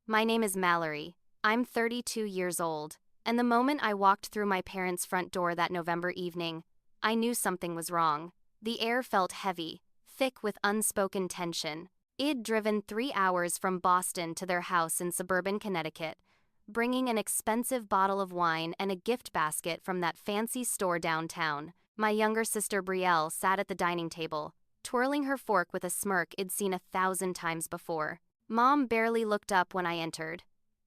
My name is Mallory. I'm 32 years old, and the moment I walked through my parents' front door that November evening, I knew something was wrong. The air felt heavy, thick with unspoken tension. I'd driven 3 hours from Boston to their house in suburban Connecticut, bringing an expensive bottle of wine and a gift basket from that fancy store downtown. My younger sister Brielle sat at the dining table, twirling her fork with a smirk I'd seen 1,000 times before. Mom barely looked up when I entered.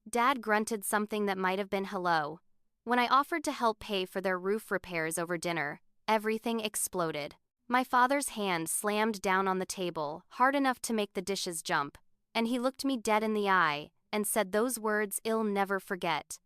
Dad grunted something that might have been hello. When I offered to help pay for their roof repairs over dinner, everything exploded. My father's hand slammed down on the table, hard enough to make the dishes jump, and he looked me dead in the eye and said those words I'll never forget.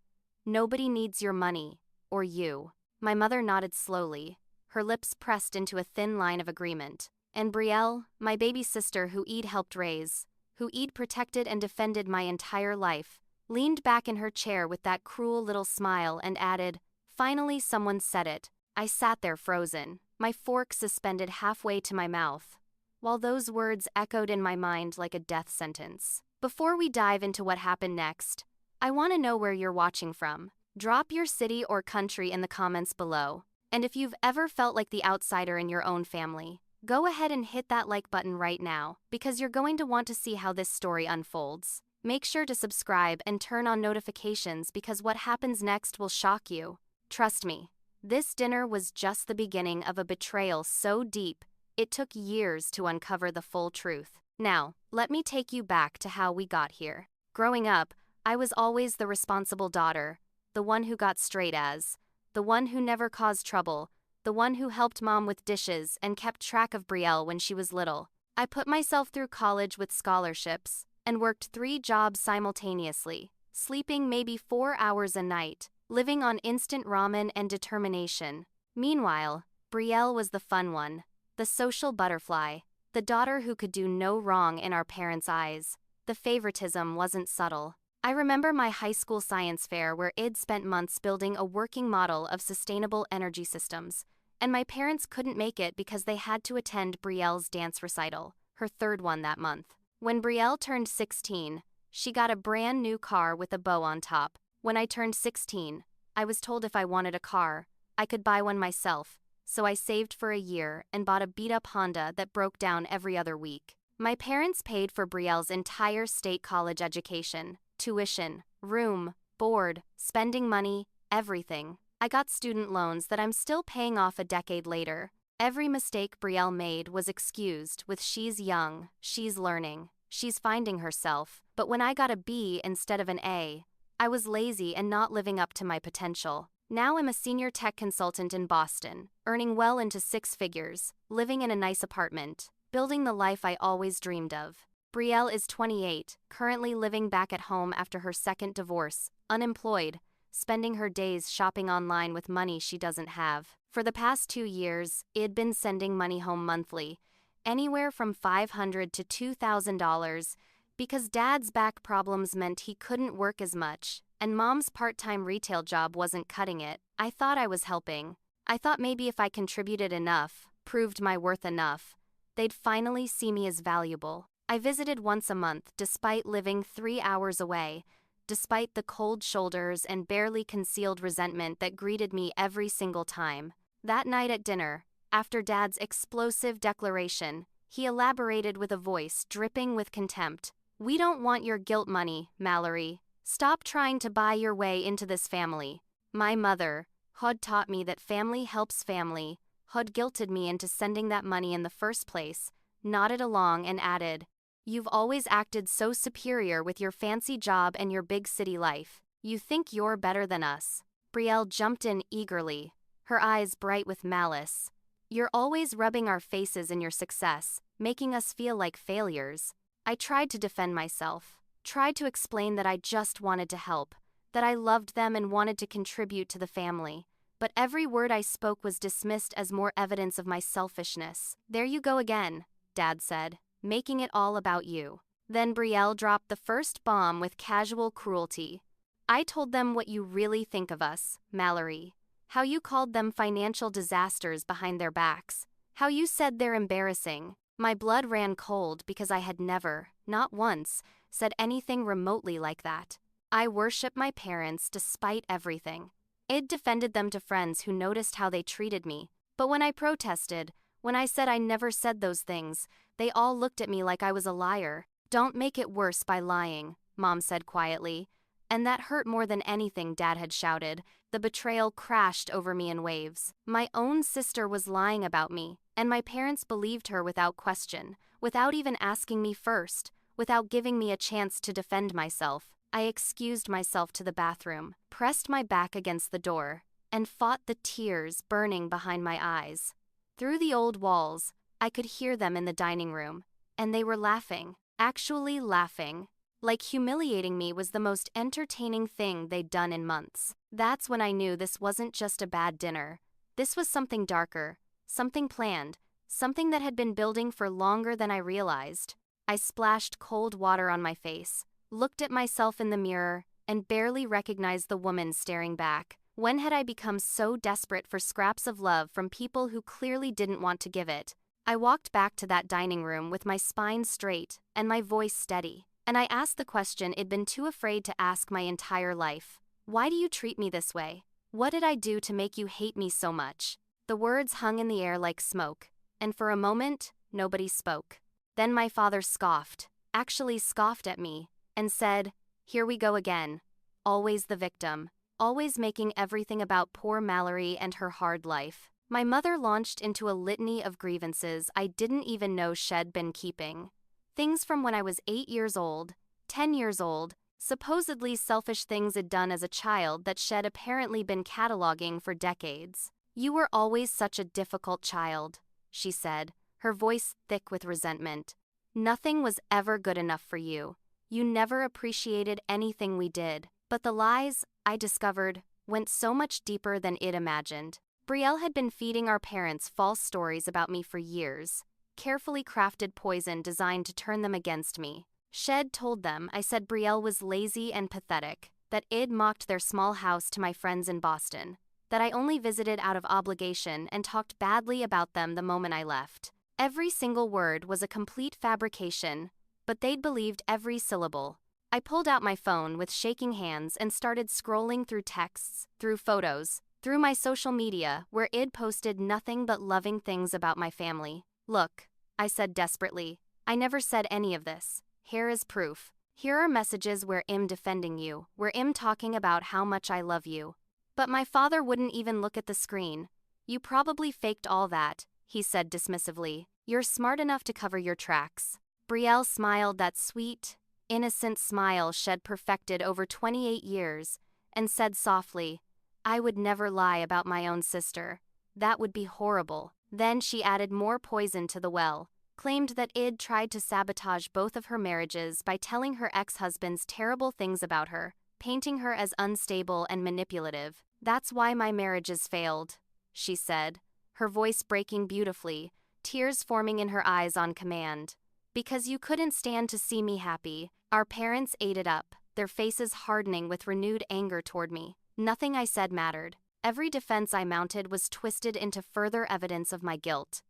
"Nobody needs your money, or you." My mother nodded slowly, her lips pressed into a thin line of agreement. And Brielle, my baby sister who I'd helped raise, who I'd protected and defended my entire life, leaned back in her chair with that cruel little smile and added, "Finally someone said it." I sat there frozen, my fork suspended halfway to my mouth, while those words echoed in my mind like a death sentence. Before we dive into what happened next, I want to know where you're watching from. Drop your city or country in the comments below. And if you've ever felt like the outsider in your own family, go ahead and hit that like button right now, because you're going to want to see how this story unfolds. Make sure to subscribe and turn on notifications because what happens next will shock you. Trust me, this dinner was just the beginning of a betrayal so deep, it took years to uncover the full truth. Now, let me take you back to how we got here. Growing up, I was always the responsible daughter, the one who got straight A's, the one who never caused trouble, the one who helped mom with dishes and kept track of Brielle when she was little. I put myself through college with scholarships and worked 3 jobs simultaneously, sleeping maybe 4 hours a night, living on instant ramen and determination. Meanwhile, Brielle was the fun one, the social butterfly, the daughter who could do no wrong in our parents' eyes. The favoritism wasn't subtle. I remember my high school science fair where I'd spent months building a working model of sustainable energy systems, and my parents couldn't make it because they had to attend Brielle's dance recital, her 3rd one that month. When Brielle turned 16, she got a brand new car with a bow on top. When I turned 16, I was told if I wanted a car, I could buy one myself, so I saved for a year and bought a beat-up Honda that broke down every other week. My parents paid for Brielle's entire state college education, tuition, room, board, spending money, everything. I got student loans that I'm still paying off a decade later. Every mistake Brielle made was excused with "she's young, she's learning, she's finding herself." But when I got a B instead of an A, I was lazy and not living up to my potential. Now I'm a senior tech consultant in Boston, earning well into 6 figures, living in a nice apartment, building the life I always dreamed of. Brielle is 28, currently living back at home after her 2nd divorce, unemployed, spending her days shopping online with money she doesn't have. For the past 2 years, I'd been sending money home monthly, anywhere from $500 to $2,000, because Dad's back problems meant he couldn't work as much, and Mom's part-time retail job wasn't cutting it. I thought I was helping. I thought maybe if I contributed enough, proved my worth enough, they'd finally see me as valuable. I visited once a month despite living 3 hours away, despite the cold shoulders and barely concealed resentment that greeted me every single time. That night at dinner, after Dad's explosive declaration, he elaborated with a voice dripping with contempt. "We don't want your guilt money, Mallory. Stop trying to buy your way into this family." My mother, who'd taught me that family helps family, who'd guilted me into sending that money in the first place, nodded along and added, "You've always acted so superior with your fancy job and your big city life. You think you're better than us." Brielle jumped in eagerly, her eyes bright with malice. "You're always rubbing our faces in your success, making us feel like failures." I tried to defend myself, tried to explain that I just wanted to help, that I loved them and wanted to contribute to the family. But every word I spoke was dismissed as more evidence of my selfishness. "There you go again," Dad said, "making it all about you." Then Brielle dropped the first bomb with casual cruelty. "I told them what you really think of us, Mallory. How you called them financial disasters behind their backs. How you said they're embarrassing." My blood ran cold because I had never, not once, said anything remotely like that. I worship my parents despite everything. Id defended them to friends who noticed how they treated me. But when I protested, when I said I never said those things, they all looked at me like I was a liar. Don't make it worse by lying, Mom said quietly. And that hurt more than anything, Dad had shouted. The betrayal crashed over me in waves. My own sister was lying about me, and my parents believed her without question, without even asking me first, without giving me a chance to defend myself. I excused myself to the bathroom, pressed my back against the door, and fought the tears burning behind my eyes. Through the old walls, I could hear them in the dining room, and they were laughing, actually laughing. Like humiliating me was the most entertaining thing they'd done in months. That's when I knew this wasn't just a bad dinner. This was something darker, something planned, something that had been building for longer than I realized. I splashed cold water on my face, looked at myself in the mirror, and barely recognized the woman staring back. When had I become so desperate for scraps of love from people who clearly didn't want to give it? I walked back to that dining room with my spine straight and my voice steady. And I asked the question I'd been too afraid to ask my entire life. Why do you treat me this way? What did I do to make you hate me so much? The words hung in the air like smoke, and for a moment, nobody spoke. Then my father scoffed, actually scoffed at me, and said, "Here we go again. Always the victim, always making everything about poor Mallory and her hard life." My mother launched into a litany of grievances I didn't even know she'd been keeping. Things from when I was 8 years old, 10 years old, supposedly selfish things I'd done as a child that she'd apparently been cataloging for decades. "You were always such a difficult child," she said, her voice thick with resentment. "Nothing was ever good enough for you. You never appreciated anything we did." But the lies, I discovered, went so much deeper than I'd imagined. Brielle had been feeding our parents false stories about me for years. Carefully crafted poison designed to turn them against me. She'd told them I said Brielle was lazy and pathetic, that I'd mocked their small house to my friends in Boston, that I only visited out of obligation and talked badly about them the moment I left. Every single word was a complete fabrication, but they'd believed every syllable. I pulled out my phone with shaking hands and started scrolling through texts, through photos, through my social media where I'd posted nothing but loving things about my family. "Look," I said desperately, "I never said any of this. Here is proof. Here are messages where I'm defending you, where I'm talking about how much I love you." But my father wouldn't even look at the screen. "You probably faked all that," he said dismissively. "You're smart enough to cover your tracks." Brielle smiled that sweet, innocent smile she'd perfected over 28 years, and said softly, "I would never lie about my own sister. That would be horrible." Then she added more poison to the well, claimed that I'd tried to sabotage both of her marriages by telling her ex-husbands terrible things about her, painting her as unstable and manipulative. "That's why my marriages failed," she said, her voice breaking beautifully, tears forming in her eyes on command. "Because you couldn't stand to see me happy." Our parents ate it up, their faces hardening with renewed anger toward me. Nothing I said mattered. Every defense I mounted was twisted into further evidence of my guilt.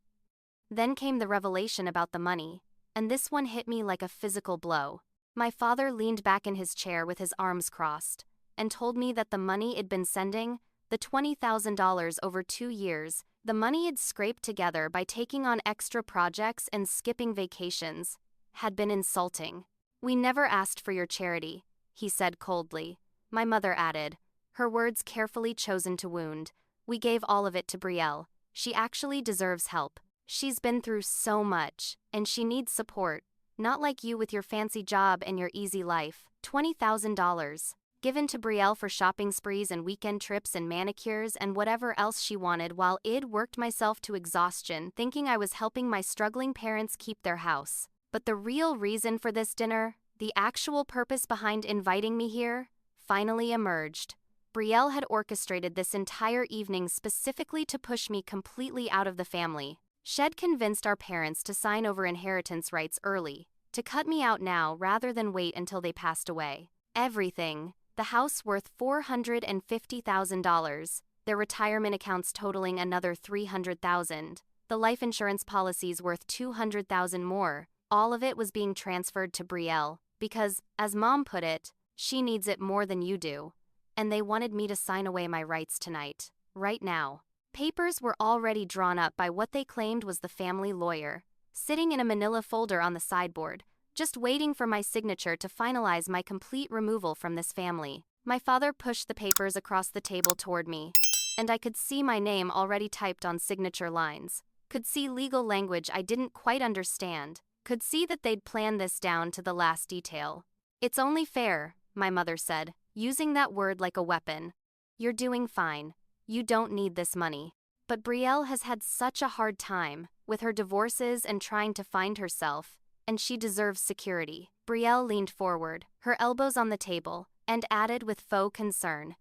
Then came the revelation about the money, and this one hit me like a physical blow. My father leaned back in his chair with his arms crossed, and told me that the money I'd been sending, the $20,000 over 2 years, the money I'd scraped together by taking on extra projects and skipping vacations, had been insulting. "We never asked for your charity," he said coldly. My mother added, her words carefully chosen to wound, "We gave all of it to Brielle. She actually deserves help. She's been through so much, and she needs support. Not like you with your fancy job and your easy life." $20,000. Given to Brielle for shopping sprees and weekend trips and manicures and whatever else she wanted while I'd worked myself to exhaustion thinking I was helping my struggling parents keep their house. But the real reason for this dinner, the actual purpose behind inviting me here, finally emerged. Brielle had orchestrated this entire evening specifically to push me completely out of the family. She'd convinced our parents to sign over inheritance rights early, to cut me out now rather than wait until they passed away. Everything, the house worth $450,000, their retirement accounts totaling another $300,000, the life insurance policies worth $200,000 more, all of it was being transferred to Brielle. because, as Mom put it, she needs it more than you do. And they wanted me to sign away my rights tonight, right now. Papers were already drawn up by what they claimed was the family lawyer, sitting in a manila folder on the sideboard, just waiting for my signature to finalize my complete removal from this family. My father pushed the papers across the table toward me, and I could see my name already typed on signature lines, could see legal language I didn't quite understand, could see that they'd planned this down to the last detail. "It's only fair," my mother said, using that word like a weapon. "You're doing fine. You don't need this money." But Brielle has had such a hard time, with her divorces and trying to find herself, and she deserves security. Brielle leaned forward, her elbows on the table, and added with faux concern,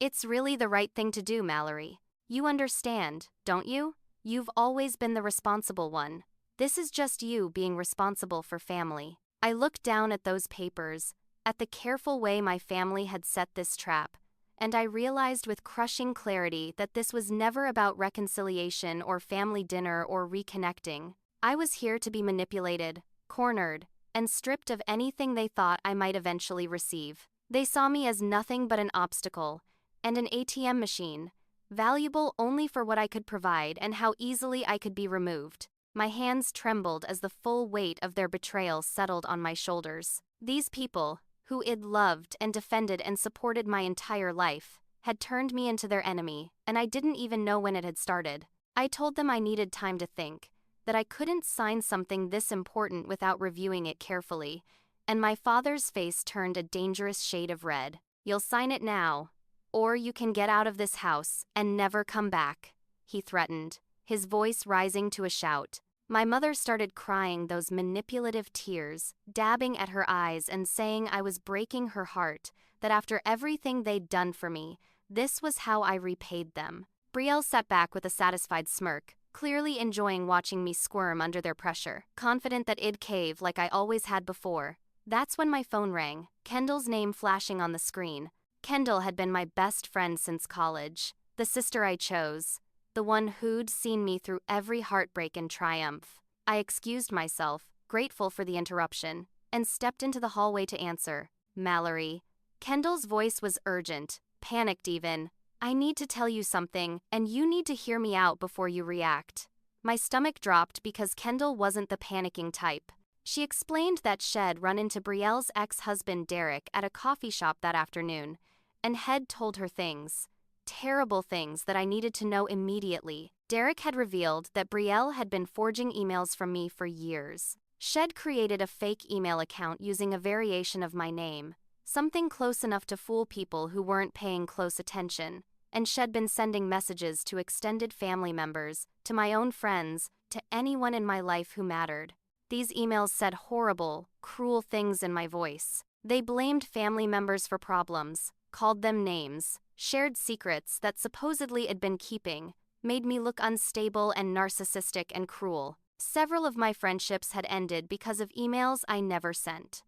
"It's really the right thing to do, Mallory. You understand, don't you? You've always been the responsible one. This is just you being responsible for family." I looked down at those papers, at the careful way my family had set this trap, and I realized with crushing clarity that this was never about reconciliation or family dinner or reconnecting. I was here to be manipulated, cornered, and stripped of anything they thought I might eventually receive. They saw me as nothing but an obstacle, and an ATM machine, valuable only for what I could provide and how easily I could be removed. My hands trembled as the full weight of their betrayal settled on my shoulders. These people, who I'd loved and defended and supported my entire life, had turned me into their enemy, and I didn't even know when it had started. I told them I needed time to think, that I couldn't sign something this important without reviewing it carefully, and my father's face turned a dangerous shade of red. "You'll sign it now, or you can get out of this house and never come back," he threatened, his voice rising to a shout. My mother started crying those manipulative tears, dabbing at her eyes and saying I was breaking her heart, that after everything they'd done for me, this was how I repaid them. Brielle sat back with a satisfied smirk, clearly enjoying watching me squirm under their pressure, confident that I'd cave like I always had before. That's when my phone rang, Kendall's name flashing on the screen. Kendall had been my best friend since college, the sister I chose, the one who'd seen me through every heartbreak and triumph. I excused myself, grateful for the interruption, and stepped into the hallway to answer. "Mallory." Kendall's voice was urgent, panicked even. "I need to tell you something, and you need to hear me out before you react." My stomach dropped because Kendall wasn't the panicking type. She explained that she'd run into Brielle's ex-husband Derek at a coffee shop that afternoon, and had told her things. Terrible things that I needed to know immediately. Derek had revealed that Brielle had been forging emails from me for years. She'd created a fake email account using a variation of my name, something close enough to fool people who weren't paying close attention, and she'd been sending messages to extended family members, to my own friends, to anyone in my life who mattered. These emails said horrible, cruel things in my voice. They blamed family members for problems, called them names, shared secrets that supposedly I'd been keeping, made me look unstable and narcissistic and cruel. Several of my friendships had ended because of emails I never sent.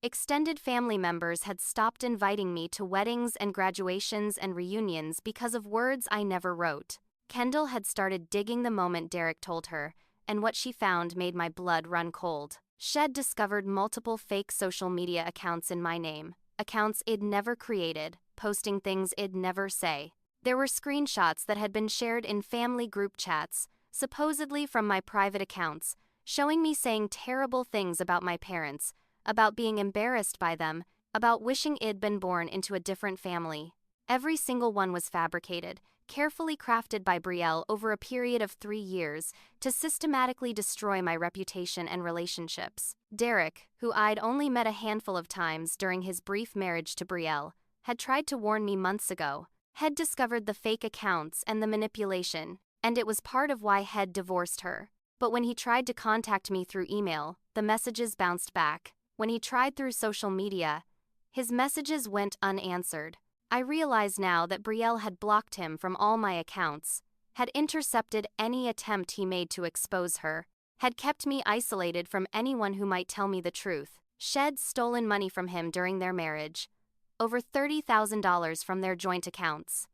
Extended family members had stopped inviting me to weddings and graduations and reunions because of words I never wrote. Kendall had started digging the moment Derek told her, and what she found made my blood run cold. She'd discovered multiple fake social media accounts in my name, accounts I'd never created, posting things I'd never say. There were screenshots that had been shared in family group chats, supposedly from my private accounts, showing me saying terrible things about my parents, about being embarrassed by them, about wishing I'd been born into a different family. Every single one was fabricated, carefully crafted by Brielle over a period of 3 years to systematically destroy my reputation and relationships. Derek, who I'd only met a handful of times during his brief marriage to Brielle, had tried to warn me months ago. Had discovered the fake accounts and the manipulation, and it was part of why Head divorced her. But when he tried to contact me through email, the messages bounced back. When he tried through social media, his messages went unanswered. I realize now that Brielle had blocked him from all my accounts, had intercepted any attempt he made to expose her, had kept me isolated from anyone who might tell me the truth. She'd stolen money from him during their marriage, over $30,000 from their joint accounts.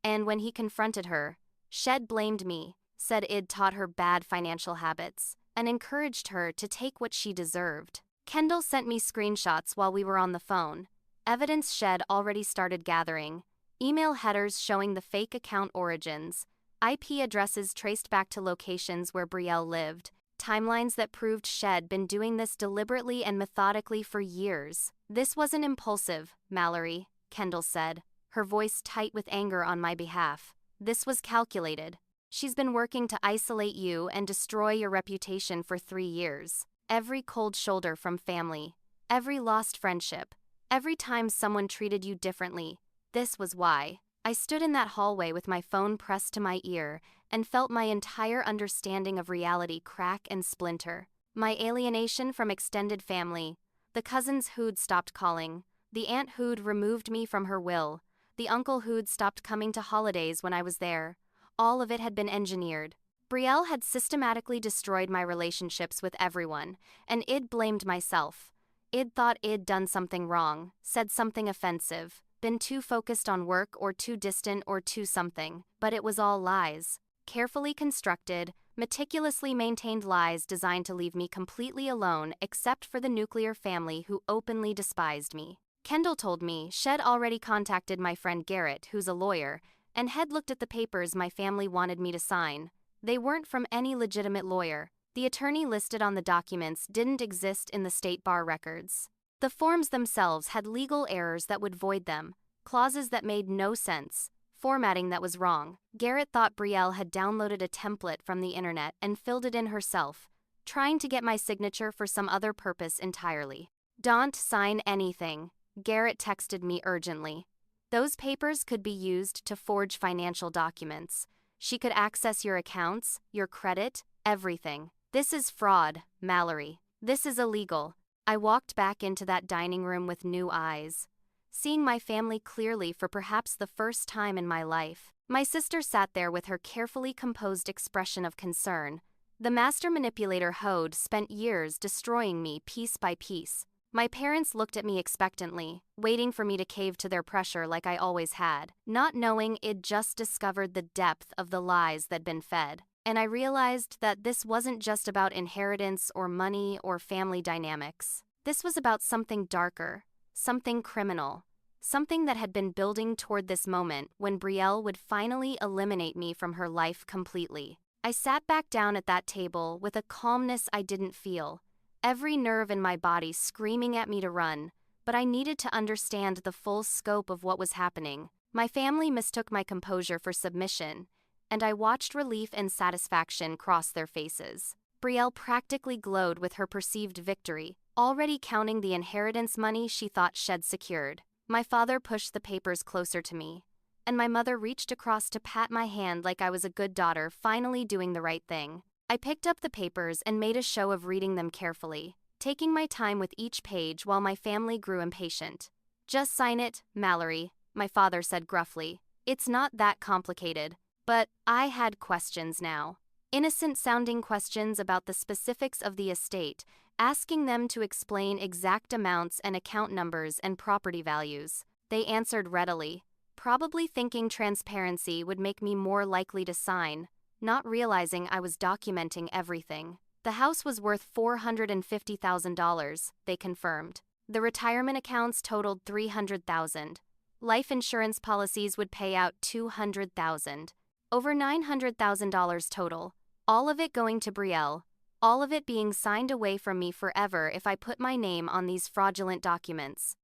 And when he confronted her, She'd blamed me, said I'd taught her bad financial habits, and encouraged her to take what she deserved. Kendall sent me screenshots while we were on the phone. Evidence shed already started gathering. Email headers showing the fake account origins. IP addresses traced back to locations where Brielle lived. Timelines that proved Shed been doing this deliberately and methodically for years. This wasn't impulsive, Mallory, Kendall said, her voice tight with anger on my behalf. This was calculated. She's been working to isolate you and destroy your reputation for 3 years. Every cold shoulder from family, every lost friendship, every time someone treated you differently. This was why. I stood in that hallway with my phone pressed to my ear and felt my entire understanding of reality crack and splinter. My alienation from extended family, the cousins who'd stopped calling, the aunt who'd removed me from her will, the uncle who'd stopped coming to holidays when I was there. All of it had been engineered. Brielle had systematically destroyed my relationships with everyone, and I'd blamed myself. I'd thought I'd done something wrong, said something offensive, been too focused on work or too distant or too something, but it was all lies. Carefully constructed, meticulously maintained lies designed to leave me completely alone except for the nuclear family who openly despised me. Kendall told me Shed already contacted my friend Garrett, who's a lawyer, and had looked at the papers my family wanted me to sign. They weren't from any legitimate lawyer. The attorney listed on the documents didn't exist in the state bar records. The forms themselves had legal errors that would void them, clauses that made no sense, formatting that was wrong. Garrett thought Brielle had downloaded a template from the internet and filled it in herself, trying to get my signature for some other purpose entirely. "Don't sign anything," Garrett texted me urgently. Those papers could be used to forge financial documents. She could access your accounts, your credit, everything. This is fraud, Mallory. This is illegal. I walked back into that dining room with new eyes, seeing my family clearly for perhaps the first time in my life. My sister sat there with her carefully composed expression of concern. The master manipulator Hode spent years destroying me piece by piece. My parents looked at me expectantly, waiting for me to cave to their pressure like I always had, not knowing I'd just discovered the depth of the lies that'd been fed. And I realized that this wasn't just about inheritance or money or family dynamics. This was about something darker, something criminal, something that had been building toward this moment when Brielle would finally eliminate me from her life completely. I sat back down at that table with a calmness I didn't feel, every nerve in my body screaming at me to run, but I needed to understand the full scope of what was happening. My family mistook my composure for submission, and I watched relief and satisfaction cross their faces. Brielle practically glowed with her perceived victory, already counting the inheritance money she thought Shed secured. My father pushed the papers closer to me, and my mother reached across to pat my hand like I was a good daughter finally doing the right thing. I picked up the papers and made a show of reading them carefully, taking my time with each page while my family grew impatient. "Just sign it, Mallory," my father said gruffly. "It's not that complicated." But I had questions now. Innocent-sounding questions about the specifics of the estate, asking them to explain exact amounts and account numbers and property values. They answered readily, probably thinking transparency would make me more likely to sign, not realizing I was documenting everything. The house was worth $450,000, they confirmed. The retirement accounts totaled $300,000. Life insurance policies would pay out $200,000. Over $900,000 total, all of it going to Brielle, all of it being signed away from me forever if I put my name on these fraudulent documents.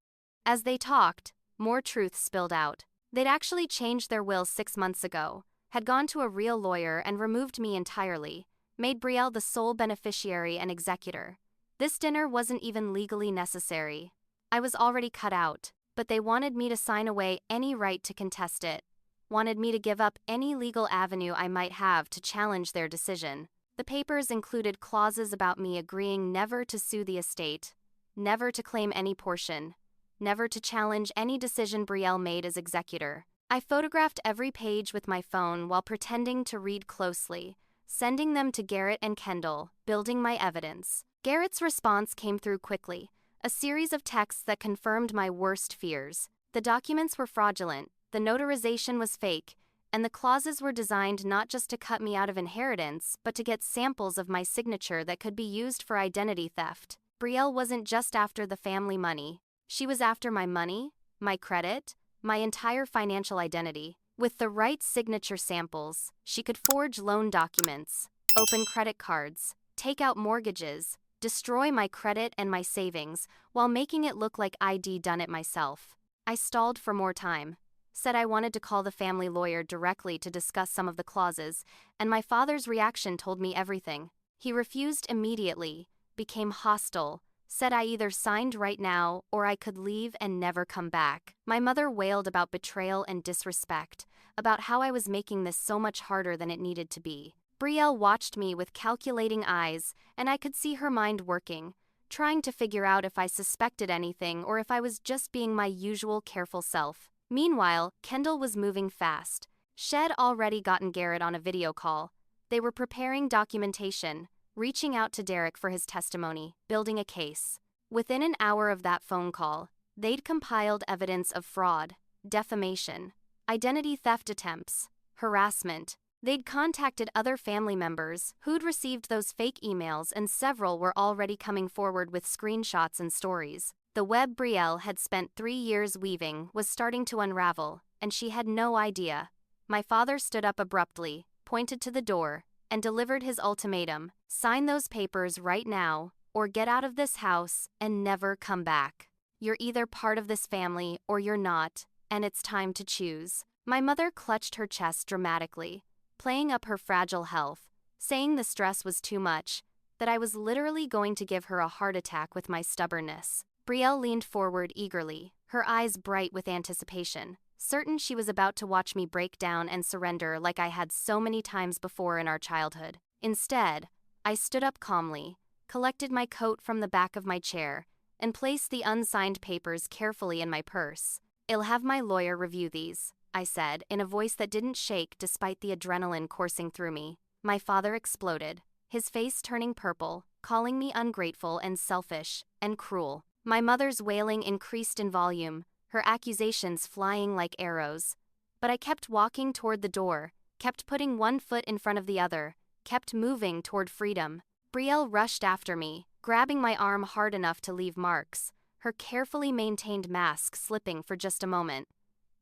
As they talked, more truth spilled out. They'd actually changed their will 6 months ago, had gone to a real lawyer and removed me entirely, made Brielle the sole beneficiary and executor. This dinner wasn't even legally necessary. I was already cut out, but they wanted me to sign away any right to contest it. Wanted me to give up any legal avenue I might have to challenge their decision. The papers included clauses about me agreeing never to sue the estate, never to claim any portion, never to challenge any decision Brielle made as executor. I photographed every page with my phone while pretending to read closely, sending them to Garrett and Kendall, building my evidence. Garrett's response came through quickly, a series of texts that confirmed my worst fears. The documents were fraudulent, the notarization was fake, and the clauses were designed not just to cut me out of inheritance, but to get samples of my signature that could be used for identity theft. Brielle wasn't just after the family money. She was after my money, my credit, my entire financial identity. With the right signature samples, she could forge loan documents, open credit cards, take out mortgages, destroy my credit and my savings while making it look like I'd done it myself. I stalled for more time, said I wanted to call the family lawyer directly to discuss some of the clauses, and my father's reaction told me everything. He refused immediately, became hostile, said I either signed right now or I could leave and never come back. My mother wailed about betrayal and disrespect, about how I was making this so much harder than it needed to be. Brielle watched me with calculating eyes, and I could see her mind working, trying to figure out if I suspected anything or if I was just being my usual careful self. Meanwhile, Kendall was moving fast. She'd already gotten Garrett on a video call. They were preparing documentation, reaching out to Derek for his testimony, building a case. Within an hour of that phone call, they'd compiled evidence of fraud, defamation, identity theft attempts, harassment. They'd contacted other family members who'd received those fake emails, and several were already coming forward with screenshots and stories. The web Brielle had spent 3 years weaving was starting to unravel, and she had no idea. My father stood up abruptly, pointed to the door, and delivered his ultimatum: sign those papers right now, or get out of this house and never come back. You're either part of this family or you're not, and it's time to choose. My mother clutched her chest dramatically, playing up her fragile health, saying the stress was too much, that I was literally going to give her a heart attack with my stubbornness. Brielle leaned forward eagerly, her eyes bright with anticipation, certain she was about to watch me break down and surrender like I had so many times before in our childhood. Instead, I stood up calmly, collected my coat from the back of my chair, and placed the unsigned papers carefully in my purse. I'll have my lawyer review these, I said, in a voice that didn't shake despite the adrenaline coursing through me. My father exploded, his face turning purple, calling me ungrateful and selfish and cruel. My mother's wailing increased in volume, her accusations flying like arrows. But I kept walking toward the door, kept putting one foot in front of the other, kept moving toward freedom. Brielle rushed after me, grabbing my arm hard enough to leave marks, her carefully maintained mask slipping for just a moment.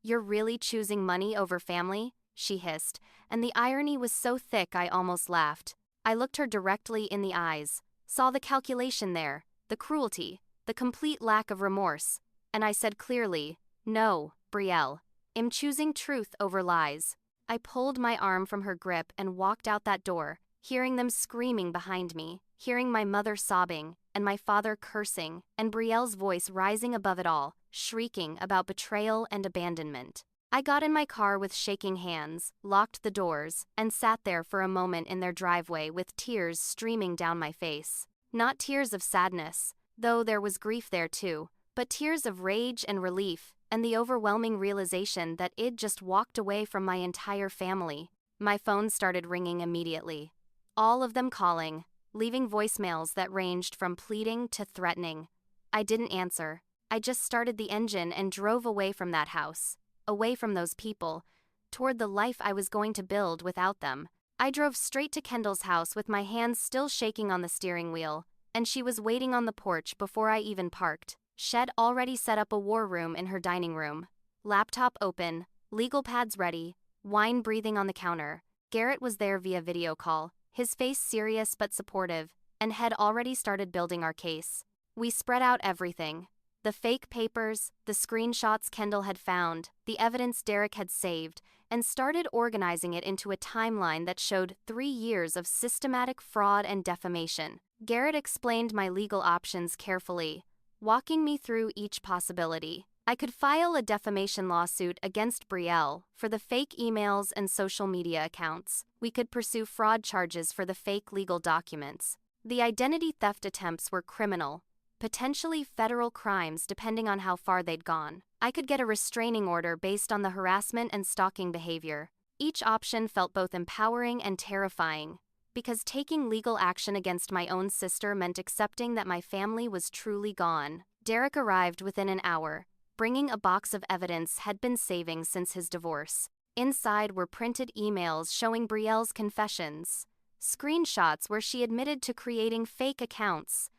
"You're really choosing money over family?" she hissed, and the irony was so thick I almost laughed. I looked her directly in the eyes, saw the calculation there, the cruelty, the complete lack of remorse, and I said clearly, "No, Brielle. I'm choosing truth over lies." I pulled my arm from her grip and walked out that door, hearing them screaming behind me, hearing my mother sobbing, and my father cursing, and Brielle's voice rising above it all, shrieking about betrayal and abandonment. I got in my car with shaking hands, locked the doors, and sat there for a moment in their driveway with tears streaming down my face. Not tears of sadness, though there was grief there too, but tears of rage and relief, and the overwhelming realization that I'd just walked away from my entire family. My phone started ringing immediately. All of them calling, leaving voicemails that ranged from pleading to threatening. I didn't answer. I just started the engine and drove away from that house, away from those people, toward the life I was going to build without them. I drove straight to Kendall's house with my hands still shaking on the steering wheel, and she was waiting on the porch before I even parked. She'd already set up a war room in her dining room. Laptop open, legal pads ready, wine breathing on the counter. Garrett was there via video call, his face serious but supportive, and had already started building our case. We spread out everything. The fake papers, the screenshots Kendall had found, the evidence Derek had saved, and started organizing it into a timeline that showed 3 years of systematic fraud and defamation. Garrett explained my legal options carefully, walking me through each possibility. I could file a defamation lawsuit against Brielle for the fake emails and social media accounts. We could pursue fraud charges for the fake legal documents. The identity theft attempts were criminal, potentially federal crimes depending on how far they'd gone. I could get a restraining order based on the harassment and stalking behavior. Each option felt both empowering and terrifying, because taking legal action against my own sister meant accepting that my family was truly gone. Derek arrived within an hour, bringing a box of evidence he'd been saving since his divorce. Inside were printed emails showing Brielle's confessions, screenshots where she admitted to creating fake accounts,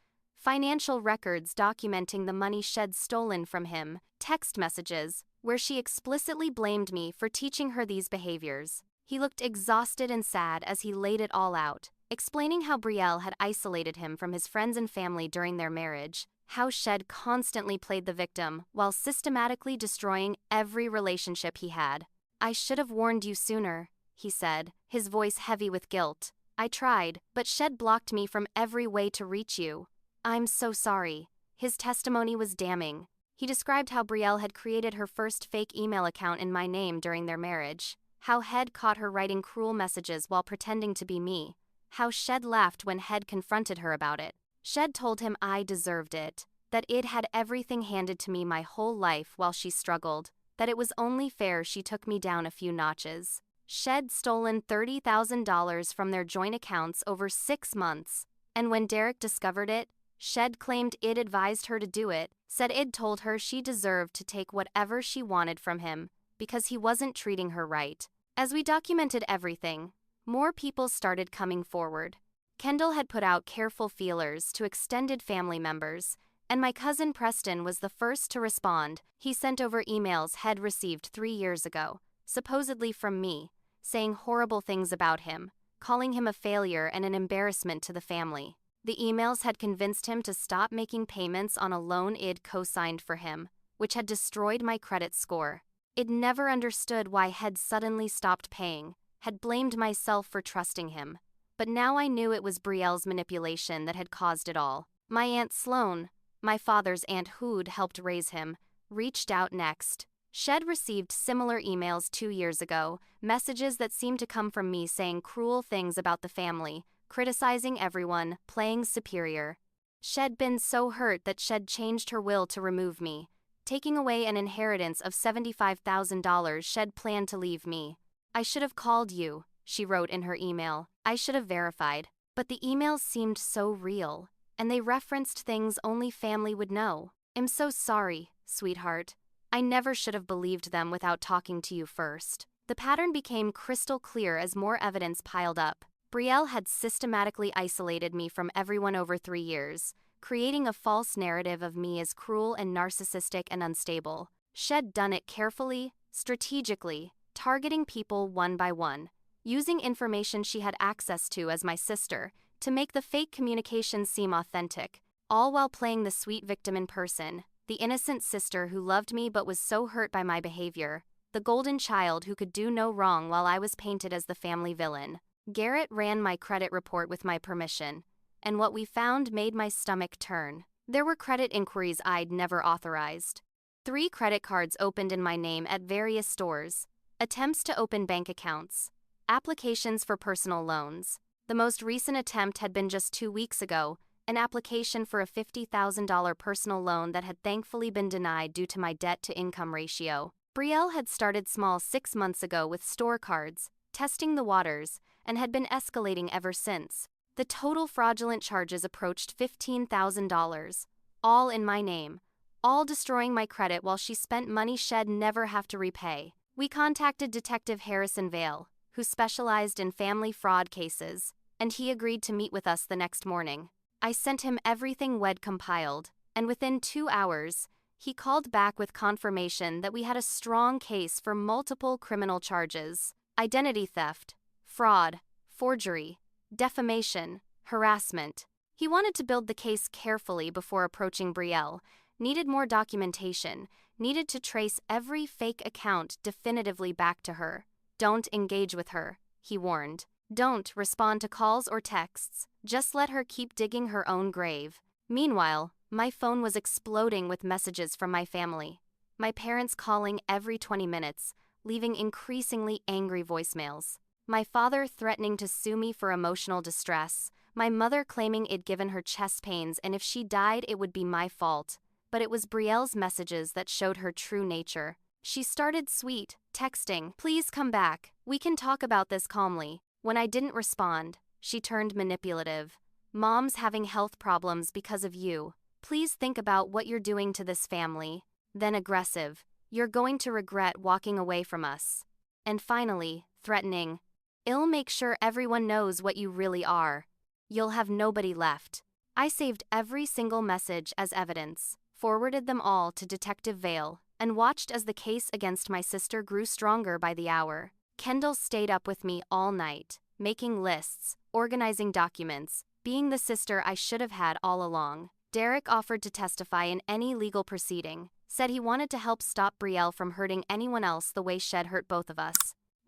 financial records documenting the money Shed stolen from him, text messages, where she explicitly blamed me for teaching her these behaviors. He looked exhausted and sad as he laid it all out, explaining how Brielle had isolated him from his friends and family during their marriage, how Shed constantly played the victim while systematically destroying every relationship he had. "I should have warned you sooner," he said, his voice heavy with guilt. "I tried, but Shed blocked me from every way to reach you. I'm so sorry." His testimony was damning. He described how Brielle had created her first fake email account in my name during their marriage, how Head caught her writing cruel messages while pretending to be me, how Shed laughed when Head confronted her about it. Shed told him I deserved it, that Id had everything handed to me my whole life while she struggled, that it was only fair she took me down a few notches. Shed stolen $30,000 from their joint accounts over 6 months, and when Derek discovered it, Shed claimed Id advised her to do it, said Id told her she deserved to take whatever she wanted from him because he wasn't treating her right. As we documented everything, more people started coming forward. Kendall had put out careful feelers to extended family members, and my cousin Preston was the first to respond. He sent over emails Head received 3 years ago, supposedly from me, saying horrible things about him, calling him a failure and an embarrassment to the family. The emails had convinced him to stop making payments on a loan Id co-signed for him, which had destroyed my credit score. Id never understood why Head suddenly stopped paying, had blamed myself for trusting him. But now I knew it was Brielle's manipulation that had caused it all. My Aunt Sloane, my father's aunt who'd helped raise him, reached out next. Shed received similar emails 2 years ago, messages that seemed to come from me saying cruel things about the family, criticizing everyone, playing superior. Shed been so hurt that Shed changed her will to remove me, taking away an inheritance of $75,000 Shed planned to leave me. "I should have called you," she wrote in her email. "I should have verified." But the emails seemed so real, and they referenced things only family would know. "I'm so sorry, sweetheart. I never should have believed them without talking to you first." The pattern became crystal clear as more evidence piled up. Brielle had systematically isolated me from everyone over 3 years, creating a false narrative of me as cruel and narcissistic and unstable. She'd done it carefully, strategically, targeting people one by one, using information she had access to as my sister to make the fake communication seem authentic, all while playing the sweet victim in person, the innocent sister who loved me but was so hurt by my behavior, the golden child who could do no wrong while I was painted as the family villain. Garrett ran my credit report with my permission, and what we found made my stomach turn. There were credit inquiries I'd never authorized. 3 credit cards opened in my name at various stores, attempts to open bank accounts, applications for personal loans. The most recent attempt had been just 2 weeks ago, an application for a $50,000 personal loan that had thankfully been denied due to my debt-to-income ratio. Brielle had started small 6 months ago with store cards, testing the waters, and had been escalating ever since. The total fraudulent charges approached $15,000, all in my name, all destroying my credit while she spent money She'd never have to repay. We contacted Detective Harrison Vale, who specialized in family fraud cases, and he agreed to meet with us the next morning. I sent him everything we'd compiled, and within 2 hours, he called back with confirmation that we had a strong case for multiple criminal charges: identity theft, fraud, forgery, defamation, harassment. He wanted to build the case carefully before approaching Brielle, needed more documentation, needed to trace every fake account definitively back to her. "Don't engage with her," he warned. "Don't respond to calls or texts. Just let her keep digging her own grave." Meanwhile, my phone was exploding with messages from my family. My parents calling every 20 minutes, leaving increasingly angry voicemails. My father threatening to sue me for emotional distress. My mother claiming I'd given her chest pains and if she died it would be my fault. But it was Brielle's messages that showed her true nature. She started sweet, texting, "Please come back. We can talk about this calmly." When I didn't respond, she turned manipulative. "Mom's having health problems because of you. Please think about what you're doing to this family." Then aggressive, "You're going to regret walking away from us." And finally, threatening, "I'll make sure everyone knows what you really are. You'll have nobody left." I saved every single message as evidence, forwarded them all to Detective Vale, and watched as the case against my sister grew stronger by the hour. Kendall stayed up with me all night, making lists, organizing documents, being the sister I should have had all along. Derek offered to testify in any legal proceeding, said he wanted to help stop Brielle from hurting anyone else the way Shed hurt both of us.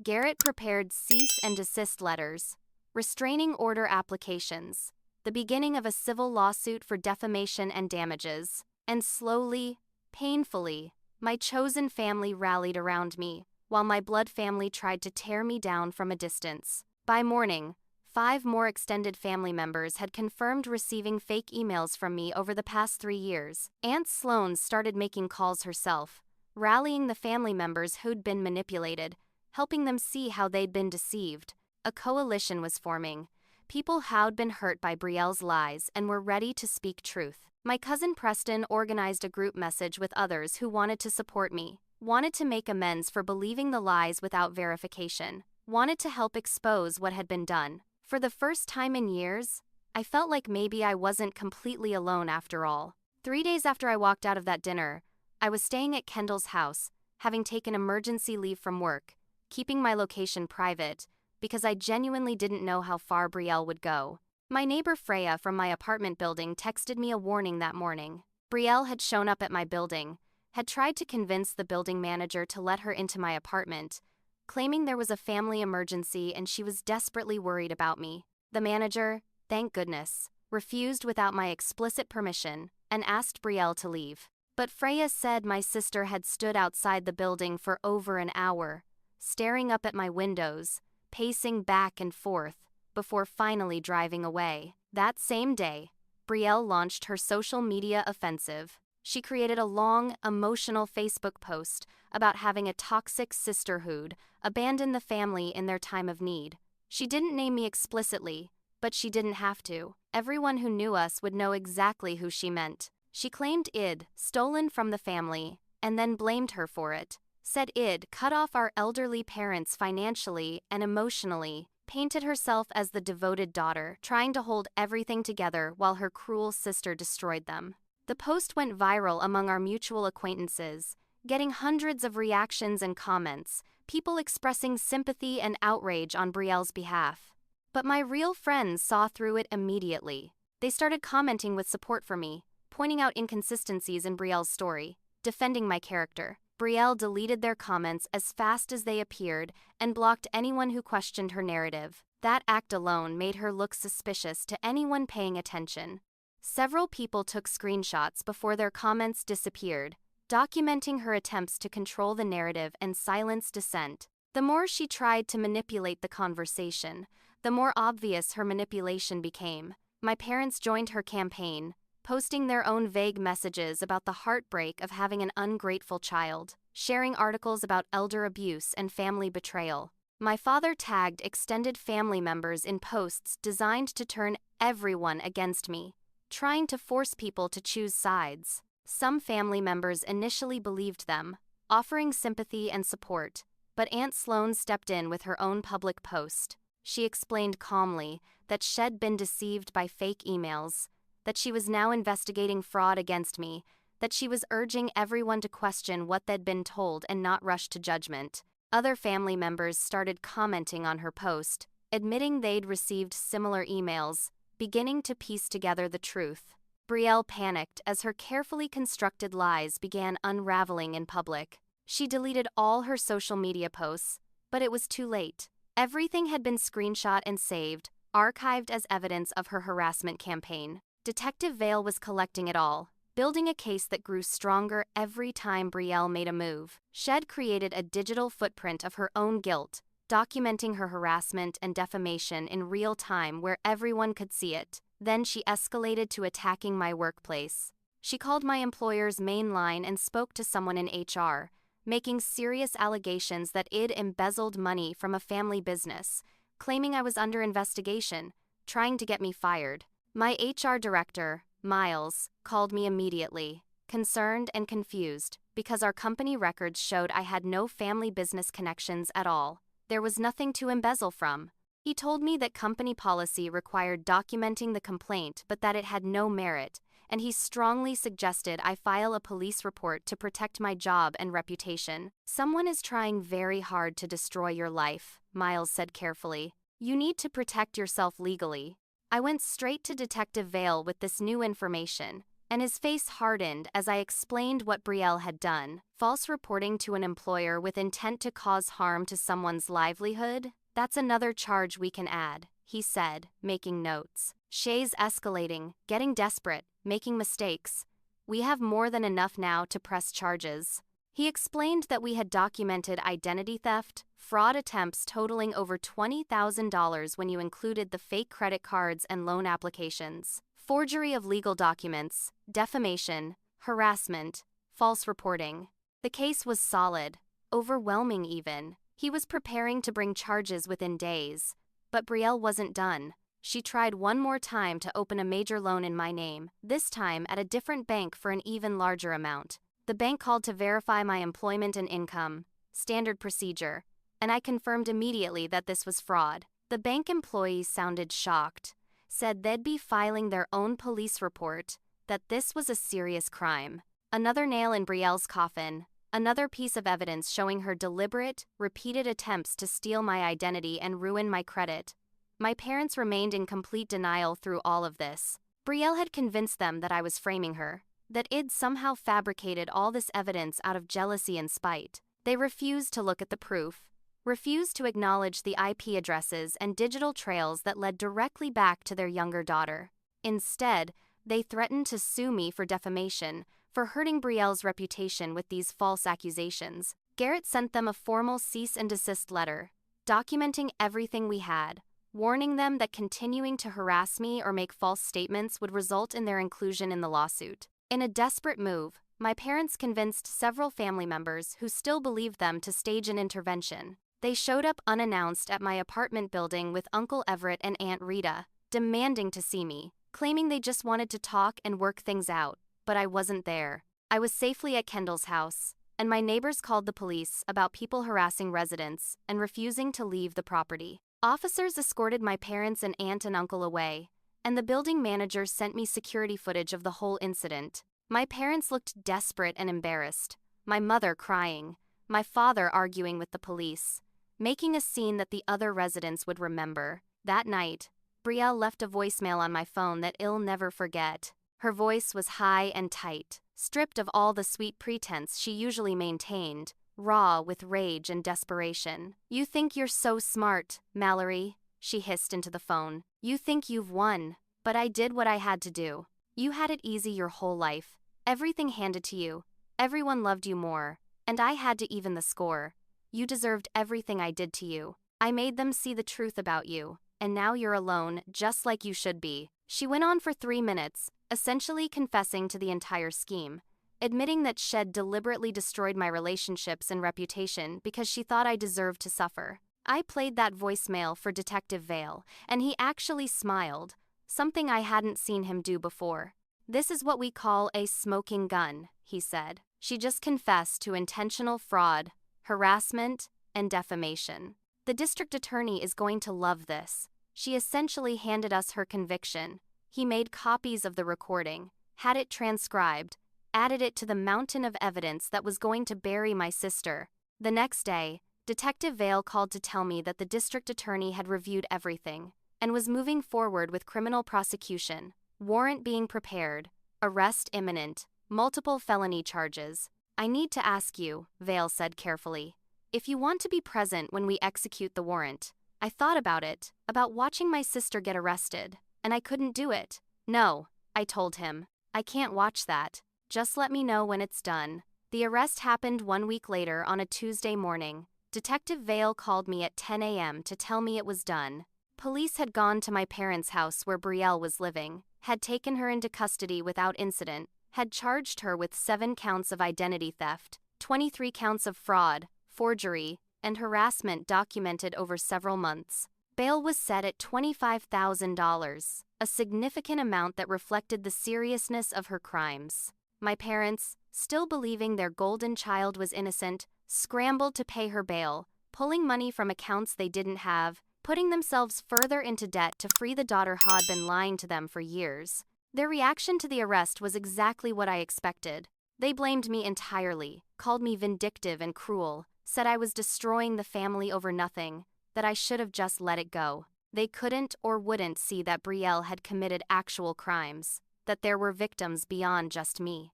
Garrett prepared cease and desist letters, restraining order applications, the beginning of a civil lawsuit for defamation and damages, and slowly, painfully, my chosen family rallied around me, while my blood family tried to tear me down from a distance. By morning, 5 more extended family members had confirmed receiving fake emails from me over the past 3 years. Aunt Sloane started making calls herself, rallying the family members who'd been manipulated, helping them see how they'd been deceived. A coalition was forming. People who'd been hurt by Brielle's lies and were ready to speak truth. My cousin Preston organized a group message with others who wanted to support me, wanted to make amends for believing the lies without verification, wanted to help expose what had been done. For the first time in years, I felt like maybe I wasn't completely alone after all. 3 days after I walked out of that dinner, I was staying at Kendall's house, having taken emergency leave from work, keeping my location private, because I genuinely didn't know how far Brielle would go. My neighbor Freya from my apartment building texted me a warning that morning. Brielle had shown up at my building, had tried to convince the building manager to let her into my apartment, claiming there was a family emergency and she was desperately worried about me. The manager, thank goodness, refused without my explicit permission and asked Brielle to leave. But Freya said my sister had stood outside the building for over an hour, staring up at my windows, pacing back and forth, before finally driving away. That same day, Brielle launched her social media offensive. She created a long, emotional Facebook post about having a toxic sisterhood abandon the family in their time of need. She didn't name me explicitly, but she didn't have to. Everyone who knew us would know exactly who she meant. She claimed Id, stolen from the family, and then blamed her for it. Said Id cut off our elderly parents financially and emotionally, painted herself as the devoted daughter, trying to hold everything together while her cruel sister destroyed them. The post went viral among our mutual acquaintances, getting hundreds of reactions and comments, people expressing sympathy and outrage on Brielle's behalf. But my real friends saw through it immediately. They started commenting with support for me, pointing out inconsistencies in Brielle's story, defending my character. Brielle deleted their comments as fast as they appeared and blocked anyone who questioned her narrative. That act alone made her look suspicious to anyone paying attention. Several people took screenshots before their comments disappeared, documenting her attempts to control the narrative and silence dissent. The more she tried to manipulate the conversation, the more obvious her manipulation became. My parents joined her campaign, posting their own vague messages about the heartbreak of having an ungrateful child, sharing articles about elder abuse and family betrayal. My father tagged extended family members in posts designed to turn everyone against me, trying to force people to choose sides. Some family members initially believed them, offering sympathy and support, but Aunt Sloane stepped in with her own public post. She explained calmly that she'd been deceived by fake emails, that she was now investigating fraud against me, that she was urging everyone to question what they'd been told and not rush to judgment. Other family members started commenting on her post, admitting they'd received similar emails, beginning to piece together the truth. Brielle panicked as her carefully constructed lies began unraveling in public. She deleted all her social media posts, but it was too late. Everything had been screenshot and saved, archived as evidence of her harassment campaign. Detective Vale was collecting it all, building a case that grew stronger every time Brielle made a move. She'd created a digital footprint of her own guilt, documenting her harassment and defamation in real time where everyone could see it. Then she escalated to attacking my workplace. She called my employer's main line and spoke to someone in HR, making serious allegations that I'd embezzled money from a family business, claiming I was under investigation, trying to get me fired. My HR director, Miles, called me immediately, concerned and confused, because our company records showed I had no family business connections at all. There was nothing to embezzle from. He told me that company policy required documenting the complaint but that it had no merit, and he strongly suggested I file a police report to protect my job and reputation. Someone is trying very hard to destroy your life, Miles said carefully. You need to protect yourself legally. I went straight to Detective Vale with this new information, and his face hardened as I explained what Brielle had done. False reporting to an employer with intent to cause harm to someone's livelihood? That's another charge we can add, he said, making notes. Shay's escalating, getting desperate, making mistakes. We have more than enough now to press charges. He explained that we had documented identity theft, fraud attempts totaling over $20,000 when you included the fake credit cards and loan applications, forgery of legal documents, defamation, harassment, false reporting. The case was solid, overwhelming even. He was preparing to bring charges within days. But Brielle wasn't done. She tried one more time to open a major loan in my name, this time at a different bank for an even larger amount. The bank called to verify my employment and income, standard procedure, and I confirmed immediately that this was fraud. The bank employees sounded shocked, said they'd be filing their own police report, that this was a serious crime. Another nail in Brielle's coffin. Another piece of evidence showing her deliberate, repeated attempts to steal my identity and ruin my credit. My parents remained in complete denial through all of this. Brielle had convinced them that I was framing her, that I'd somehow fabricated all this evidence out of jealousy and spite. They refused to look at the proof, refused to acknowledge the IP addresses and digital trails that led directly back to their younger daughter. Instead, they threatened to sue me for defamation, for hurting Brielle's reputation with these false accusations. Garrett sent them a formal cease and desist letter, documenting everything we had, warning them that continuing to harass me or make false statements would result in their inclusion in the lawsuit. In a desperate move, my parents convinced several family members who still believed them to stage an intervention. They showed up unannounced at my apartment building with Uncle Everett and Aunt Rita, demanding to see me, claiming they just wanted to talk and work things out. But I wasn't there. I was safely at Kendall's house, and my neighbors called the police about people harassing residents and refusing to leave the property. Officers escorted my parents and aunt and uncle away, and the building manager sent me security footage of the whole incident. My parents looked desperate and embarrassed, my mother crying, my father arguing with the police, making a scene that the other residents would remember. That night, Brielle left a voicemail on my phone that I'll never forget. Her voice was high and tight, stripped of all the sweet pretense she usually maintained, raw with rage and desperation. "You think you're so smart, Mallory," she hissed into the phone. "You think you've won, but I did what I had to do. You had it easy your whole life. Everything handed to you. Everyone loved you more, and I had to even the score. You deserved everything I did to you. I made them see the truth about you, and now you're alone, just like you should be." She went on for 3 minutes, essentially confessing to the entire scheme, admitting that she'd deliberately destroyed my relationships and reputation because she thought I deserved to suffer. I played that voicemail for Detective Vale, and he actually smiled, something I hadn't seen him do before. "This is what we call a smoking gun," he said. "She just confessed to intentional fraud, harassment, and defamation. The district attorney is going to love this." She essentially handed us her conviction. He made copies of the recording, had it transcribed, added it to the mountain of evidence that was going to bury my sister. The next day, Detective Vale called to tell me that the district attorney had reviewed everything and was moving forward with criminal prosecution, warrant being prepared, arrest imminent, multiple felony charges. "I need to ask you," Vale said carefully, "if you want to be present when we execute the warrant." I thought about it, about watching my sister get arrested, and I couldn't do it. "No," I told him. "I can't watch that. Just let me know when it's done." The arrest happened 1 week later on a Tuesday morning. Detective Vale called me at 10 a.m. to tell me it was done. Police had gone to my parents' house where Brielle was living, had taken her into custody without incident, had charged her with 7 counts of identity theft, 23 counts of fraud, forgery, and harassment documented over several months. Bail was set at $25,000, a significant amount that reflected the seriousness of her crimes. My parents, still believing their golden child was innocent, scrambled to pay her bail, pulling money from accounts they didn't have, putting themselves further into debt to free the daughter who had been lying to them for years. Their reaction to the arrest was exactly what I expected. They blamed me entirely, called me vindictive and cruel, said I was destroying the family over nothing, that I should have just let it go. They couldn't or wouldn't see that Brielle had committed actual crimes, that there were victims beyond just me,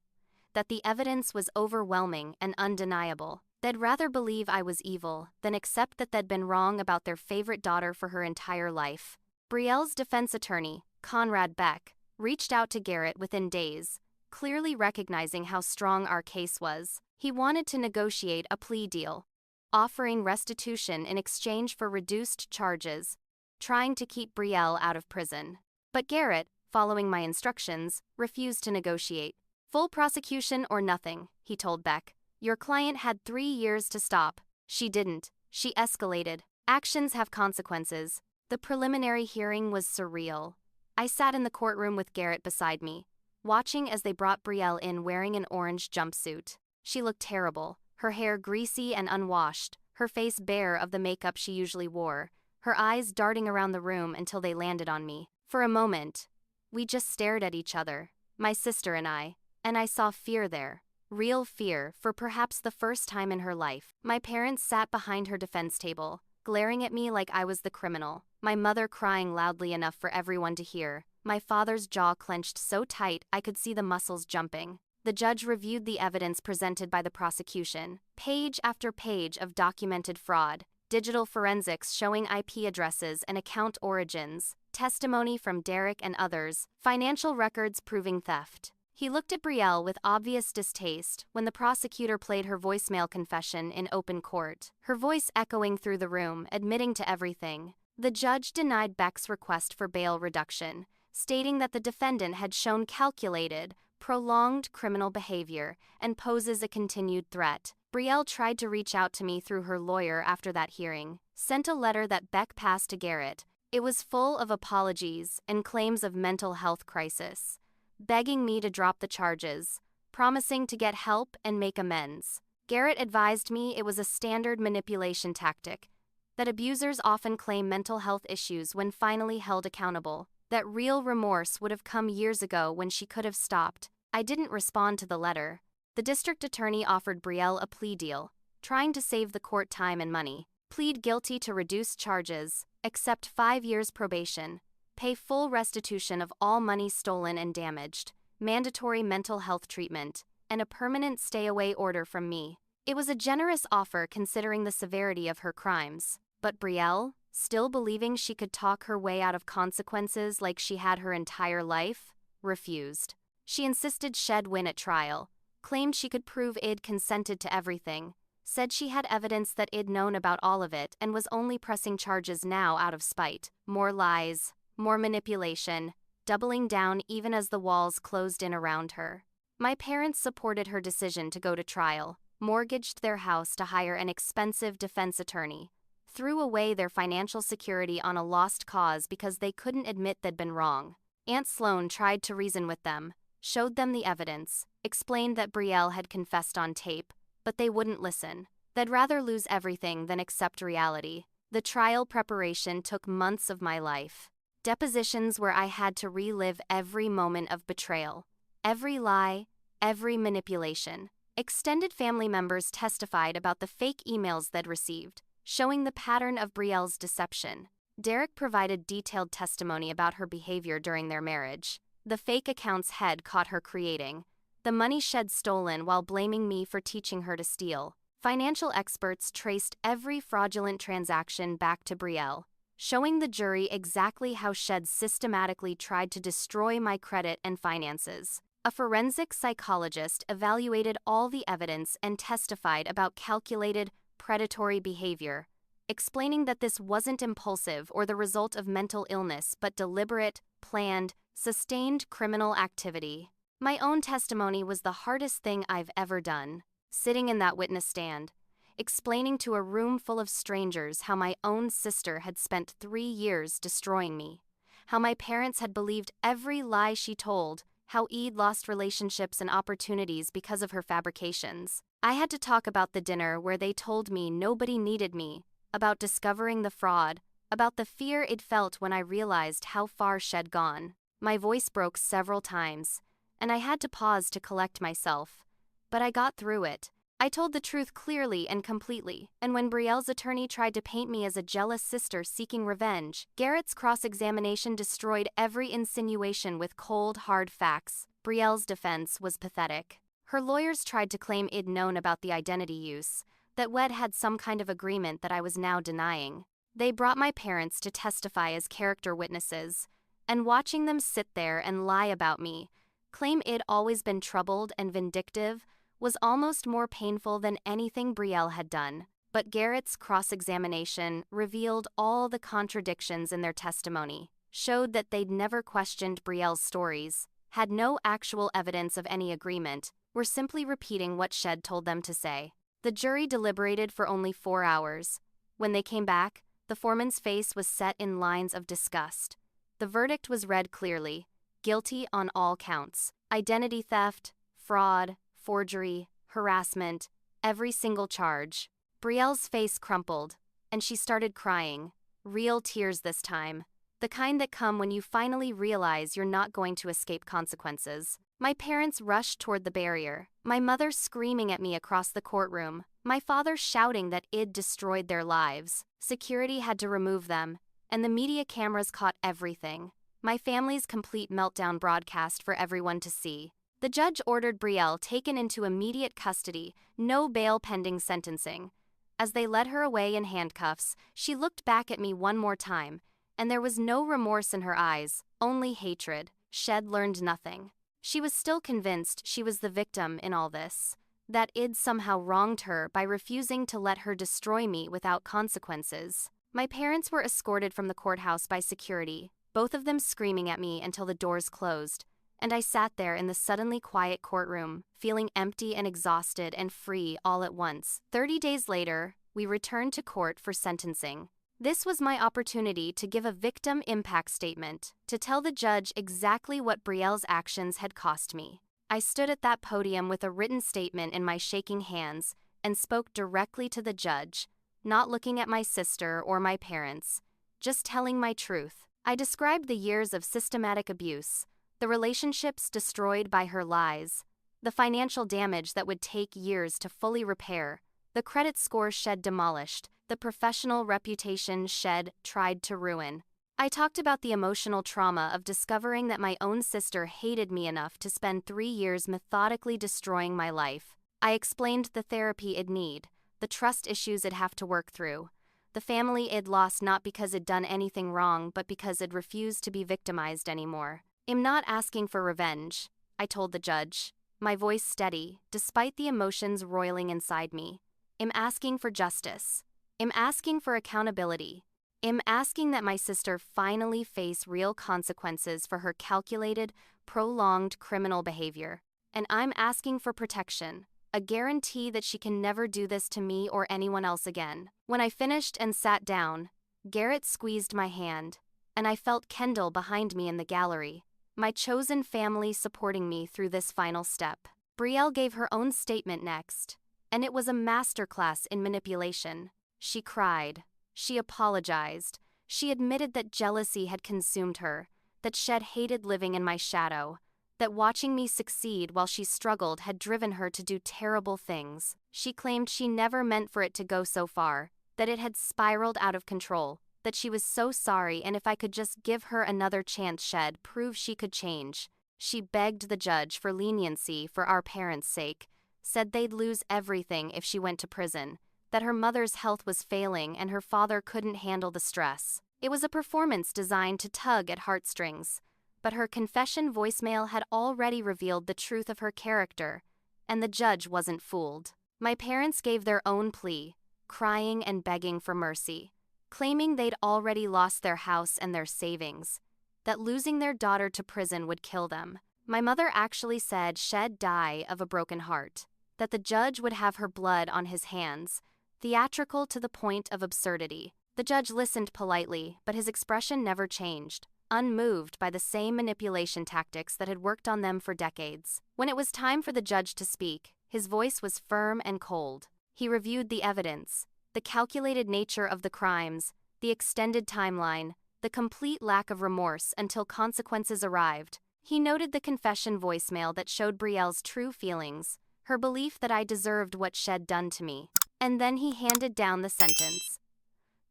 that the evidence was overwhelming and undeniable. They'd rather believe I was evil than accept that they'd been wrong about their favorite daughter for her entire life. Brielle's defense attorney, Conrad Beck, reached out to Garrett within days, clearly recognizing how strong our case was. He wanted to negotiate a plea deal, offering restitution in exchange for reduced charges, trying to keep Brielle out of prison. But Garrett, following my instructions, refused to negotiate. Full prosecution or nothing, he told Beck. Your client had 3 years to stop. She didn't. She escalated. Actions have consequences. The preliminary hearing was surreal. I sat in the courtroom with Garrett beside me, watching as they brought Brielle in wearing an orange jumpsuit. She looked terrible, her hair greasy and unwashed, her face bare of the makeup she usually wore, her eyes darting around the room until they landed on me. For a moment, we just stared at each other, my sister and I saw fear there. Real fear, for perhaps the first time in her life. My parents sat behind her defense table, glaring at me like I was the criminal, my mother crying loudly enough for everyone to hear, my father's jaw clenched so tight I could see the muscles jumping. The judge reviewed the evidence presented by the prosecution, page after page of documented fraud, digital forensics showing IP addresses and account origins, testimony from Derek and others, financial records proving theft. He looked at Brielle with obvious distaste when the prosecutor played her voicemail confession in open court, her voice echoing through the room, admitting to everything. The judge denied Beck's request for bail reduction, stating that the defendant had shown calculated, prolonged criminal behavior and poses a continued threat. Brielle tried to reach out to me through her lawyer after that hearing, sent a letter that Beck passed to Garrett. It was full of apologies and claims of mental health crisis, begging me to drop the charges, promising to get help and make amends. Garrett advised me it was a standard manipulation tactic, that abusers often claim mental health issues when finally held accountable, that real remorse would have come years ago when she could have stopped. I didn't respond to the letter. The district attorney offered Brielle a plea deal, trying to save the court time and money. Plead guilty to reduced charges, accept 5 years probation, pay full restitution of all money stolen and damaged, mandatory mental health treatment, and a permanent stay-away order from me. It was a generous offer considering the severity of her crimes. But Brielle, still believing she could talk her way out of consequences like she had her entire life, refused. She insisted she'd win at trial, claimed she could prove Id consented to everything, said she had evidence that Id known about all of it and was only pressing charges now out of spite. More lies, more manipulation, doubling down even as the walls closed in around her. My parents supported her decision to go to trial, mortgaged their house to hire an expensive defense attorney, threw away their financial security on a lost cause because they couldn't admit they'd been wrong. Aunt Sloan tried to reason with them, showed them the evidence, explained that Brielle had confessed on tape, but they wouldn't listen. They'd rather lose everything than accept reality. The trial preparation took months of my life. Depositions where I had to relive every moment of betrayal, every lie, every manipulation. Extended family members testified about the fake emails they'd received, showing the pattern of Brielle's deception. Derek provided detailed testimony about her behavior during their marriage, the fake accounts Head caught her creating, the money she'd stolen while blaming me for teaching her to steal. Financial experts traced every fraudulent transaction back to Brielle, showing the jury exactly how she'd systematically tried to destroy my credit and finances. A forensic psychologist evaluated all the evidence and testified about calculated, predatory behavior, explaining that this wasn't impulsive or the result of mental illness but deliberate, planned, sustained criminal activity. My own testimony was the hardest thing I've ever done. Sitting in that witness stand, explaining to a room full of strangers how my own sister had spent 3 years destroying me, how my parents had believed every lie she told, how Id lost relationships and opportunities because of her fabrications. I had to talk about the dinner where they told me nobody needed me, about discovering the fraud, about the fear it felt when I realized how far she'd gone. My voice broke several times, and I had to pause to collect myself. But I got through it. I told the truth clearly and completely, and when Brielle's attorney tried to paint me as a jealous sister seeking revenge, Garrett's cross-examination destroyed every insinuation with cold, hard facts. Brielle's defense was pathetic. Her lawyers tried to claim I'd known about the identity use, that Wed had some kind of agreement that I was now denying. They brought my parents to testify as character witnesses, and watching them sit there and lie about me, claim I'd always been troubled and vindictive, was almost more painful than anything Brielle had done. But Garrett's cross-examination revealed all the contradictions in their testimony, showed that they'd never questioned Brielle's stories, had no actual evidence of any agreement, were simply repeating what Shed told them to say. The jury deliberated for only 4 hours. When they came back, the foreman's face was set in lines of disgust. The verdict was read clearly: guilty on all counts. Identity theft, fraud, forgery, harassment, every single charge. Brielle's face crumpled, and she started crying. Real tears this time. The kind that come when you finally realize you're not going to escape consequences. My parents rushed toward the barrier, my mother screaming at me across the courtroom, my father shouting that I'd destroyed their lives. Security had to remove them, and the media cameras caught everything. My family's complete meltdown broadcast for everyone to see. The judge ordered Brielle taken into immediate custody, no bail pending sentencing. As they led her away in handcuffs, she looked back at me one more time, and there was no remorse in her eyes, only hatred. Shed learned nothing. She was still convinced she was the victim in all this, that I'd somehow wronged her by refusing to let her destroy me without consequences. My parents were escorted from the courthouse by security, both of them screaming at me until the doors closed, and I sat there in the suddenly quiet courtroom, feeling empty and exhausted and free all at once. 30 days later, we returned to court for sentencing. This was my opportunity to give a victim impact statement, to tell the judge exactly what Brielle's actions had cost me. I stood at that podium with a written statement in my shaking hands and spoke directly to the judge, not looking at my sister or my parents, just telling my truth. I described the years of systematic abuse, the relationships destroyed by her lies, the financial damage that would take years to fully repair, the credit score Shed demolished, the professional reputation Shed tried to ruin. I talked about the emotional trauma of discovering that my own sister hated me enough to spend 3 years methodically destroying my life. I explained the therapy I'd need, the trust issues I'd have to work through, the family I'd lost not because I'd done anything wrong but because I'd refused to be victimized anymore. I'm not asking for revenge, I told the judge, my voice steady, despite the emotions roiling inside me. I'm asking for justice. I'm asking for accountability. I'm asking that my sister finally face real consequences for her calculated, prolonged criminal behavior. And I'm asking for protection, a guarantee that she can never do this to me or anyone else again. When I finished and sat down, Garrett squeezed my hand, and I felt Kendall behind me in the gallery, my chosen family supporting me through this final step. Brielle gave her own statement next, and it was a masterclass in manipulation. She cried. She apologized. She admitted that jealousy had consumed her, that Shed hated living in my shadow, that watching me succeed while she struggled had driven her to do terrible things. She claimed she never meant for it to go so far, that it had spiraled out of control, that she was so sorry and if I could just give her another chance, Shed prove she could change. She begged the judge for leniency for our parents' sake, said they'd lose everything if she went to prison, that her mother's health was failing and her father couldn't handle the stress. It was a performance designed to tug at heartstrings, but her confession voicemail had already revealed the truth of her character, and the judge wasn't fooled. My parents gave their own plea, crying and begging for mercy, claiming they'd already lost their house and their savings, that losing their daughter to prison would kill them. My mother actually said Shed die of a broken heart, that the judge would have her blood on his hands, theatrical to the point of absurdity. The judge listened politely, but his expression never changed, unmoved by the same manipulation tactics that had worked on them for decades. When it was time for the judge to speak, his voice was firm and cold. He reviewed the evidence, the calculated nature of the crimes, the extended timeline, the complete lack of remorse until consequences arrived. He noted the confession voicemail that showed Brielle's true feelings, her belief that I deserved what she'd done to me. And then he handed down the sentence.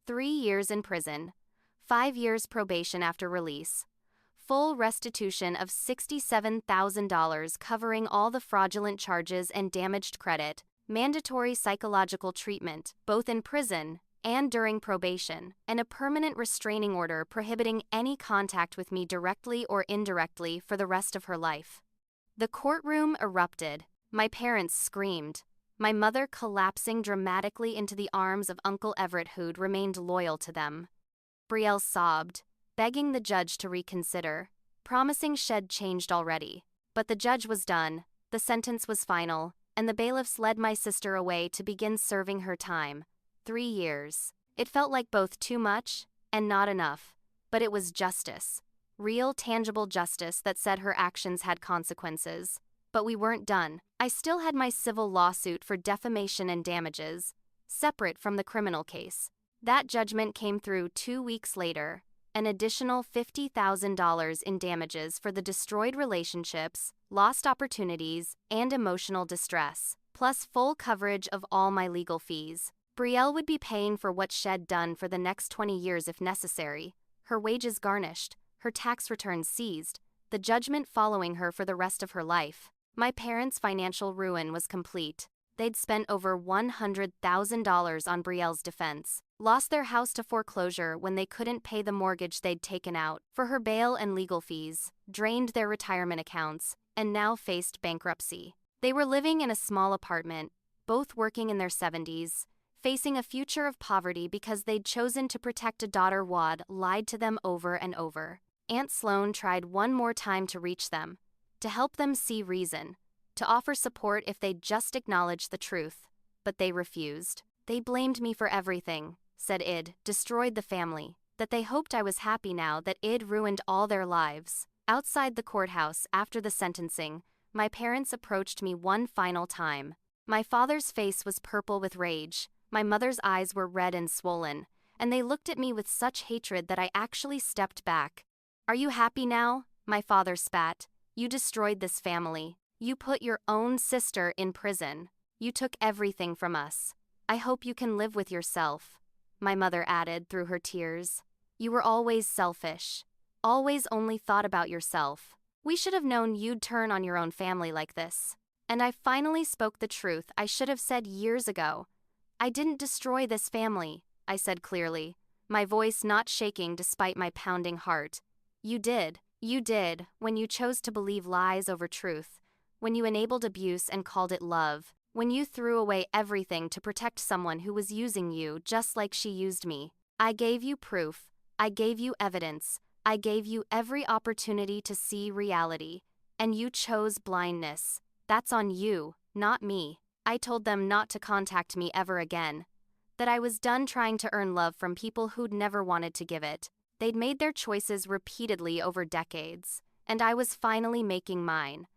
3 years in prison, 5 years probation after release, full restitution of $67,000 covering all the fraudulent charges and damaged credit, mandatory psychological treatment, both in prison and during probation, and a permanent restraining order prohibiting any contact with me directly or indirectly for the rest of her life. The courtroom erupted. My parents screamed, my mother collapsing dramatically into the arms of Uncle Everett, who'd remained loyal to them. Brielle sobbed, begging the judge to reconsider, promising she'd changed already. But the judge was done, the sentence was final, and the bailiffs led my sister away to begin serving her time. 3 years. It felt like both too much and not enough, but it was justice. Real, tangible justice that said her actions had consequences. But we weren't done. I still had my civil lawsuit for defamation and damages, separate from the criminal case. That judgment came through 2 weeks later, an additional $50,000 in damages for the destroyed relationships, lost opportunities, and emotional distress, plus full coverage of all my legal fees. Brielle would be paying for what she'd done for the next 20 years if necessary, her wages garnished, her tax returns seized, the judgment following her for the rest of her life. My parents' financial ruin was complete. They'd spent over $100,000 on Brielle's defense, lost their house to foreclosure when they couldn't pay the mortgage they'd taken out for her bail and legal fees, drained their retirement accounts, and now faced bankruptcy. They were living in a small apartment, both working in their 70s, facing a future of poverty because they'd chosen to protect a daughter Wad lied to them over and over. Aunt Sloan tried one more time to reach them, to help them see reason, to offer support if they'd just acknowledge the truth, but they refused. They blamed me for everything, said Id, destroyed the family, that they hoped I was happy now that Id ruined all their lives. Outside the courthouse, after the sentencing, my parents approached me one final time. My father's face was purple with rage, my mother's eyes were red and swollen, and they looked at me with such hatred that I actually stepped back. Are you happy now? My father spat. You destroyed this family. You put your own sister in prison. You took everything from us. I hope you can live with yourself, my mother added through her tears. You were always selfish. Always only thought about yourself. We should have known you'd turn on your own family like this. And I finally spoke the truth I should have said years ago. I didn't destroy this family, I said clearly, my voice not shaking despite my pounding heart. You did. You did, when you chose to believe lies over truth, when you enabled abuse and called it love, when you threw away everything to protect someone who was using you just like she used me. I gave you proof, I gave you evidence, I gave you every opportunity to see reality, and you chose blindness. That's on you, not me. I told them not to contact me ever again, that I was done trying to earn love from people who'd never wanted to give it. They'd made their choices repeatedly over decades, and I was finally making mine.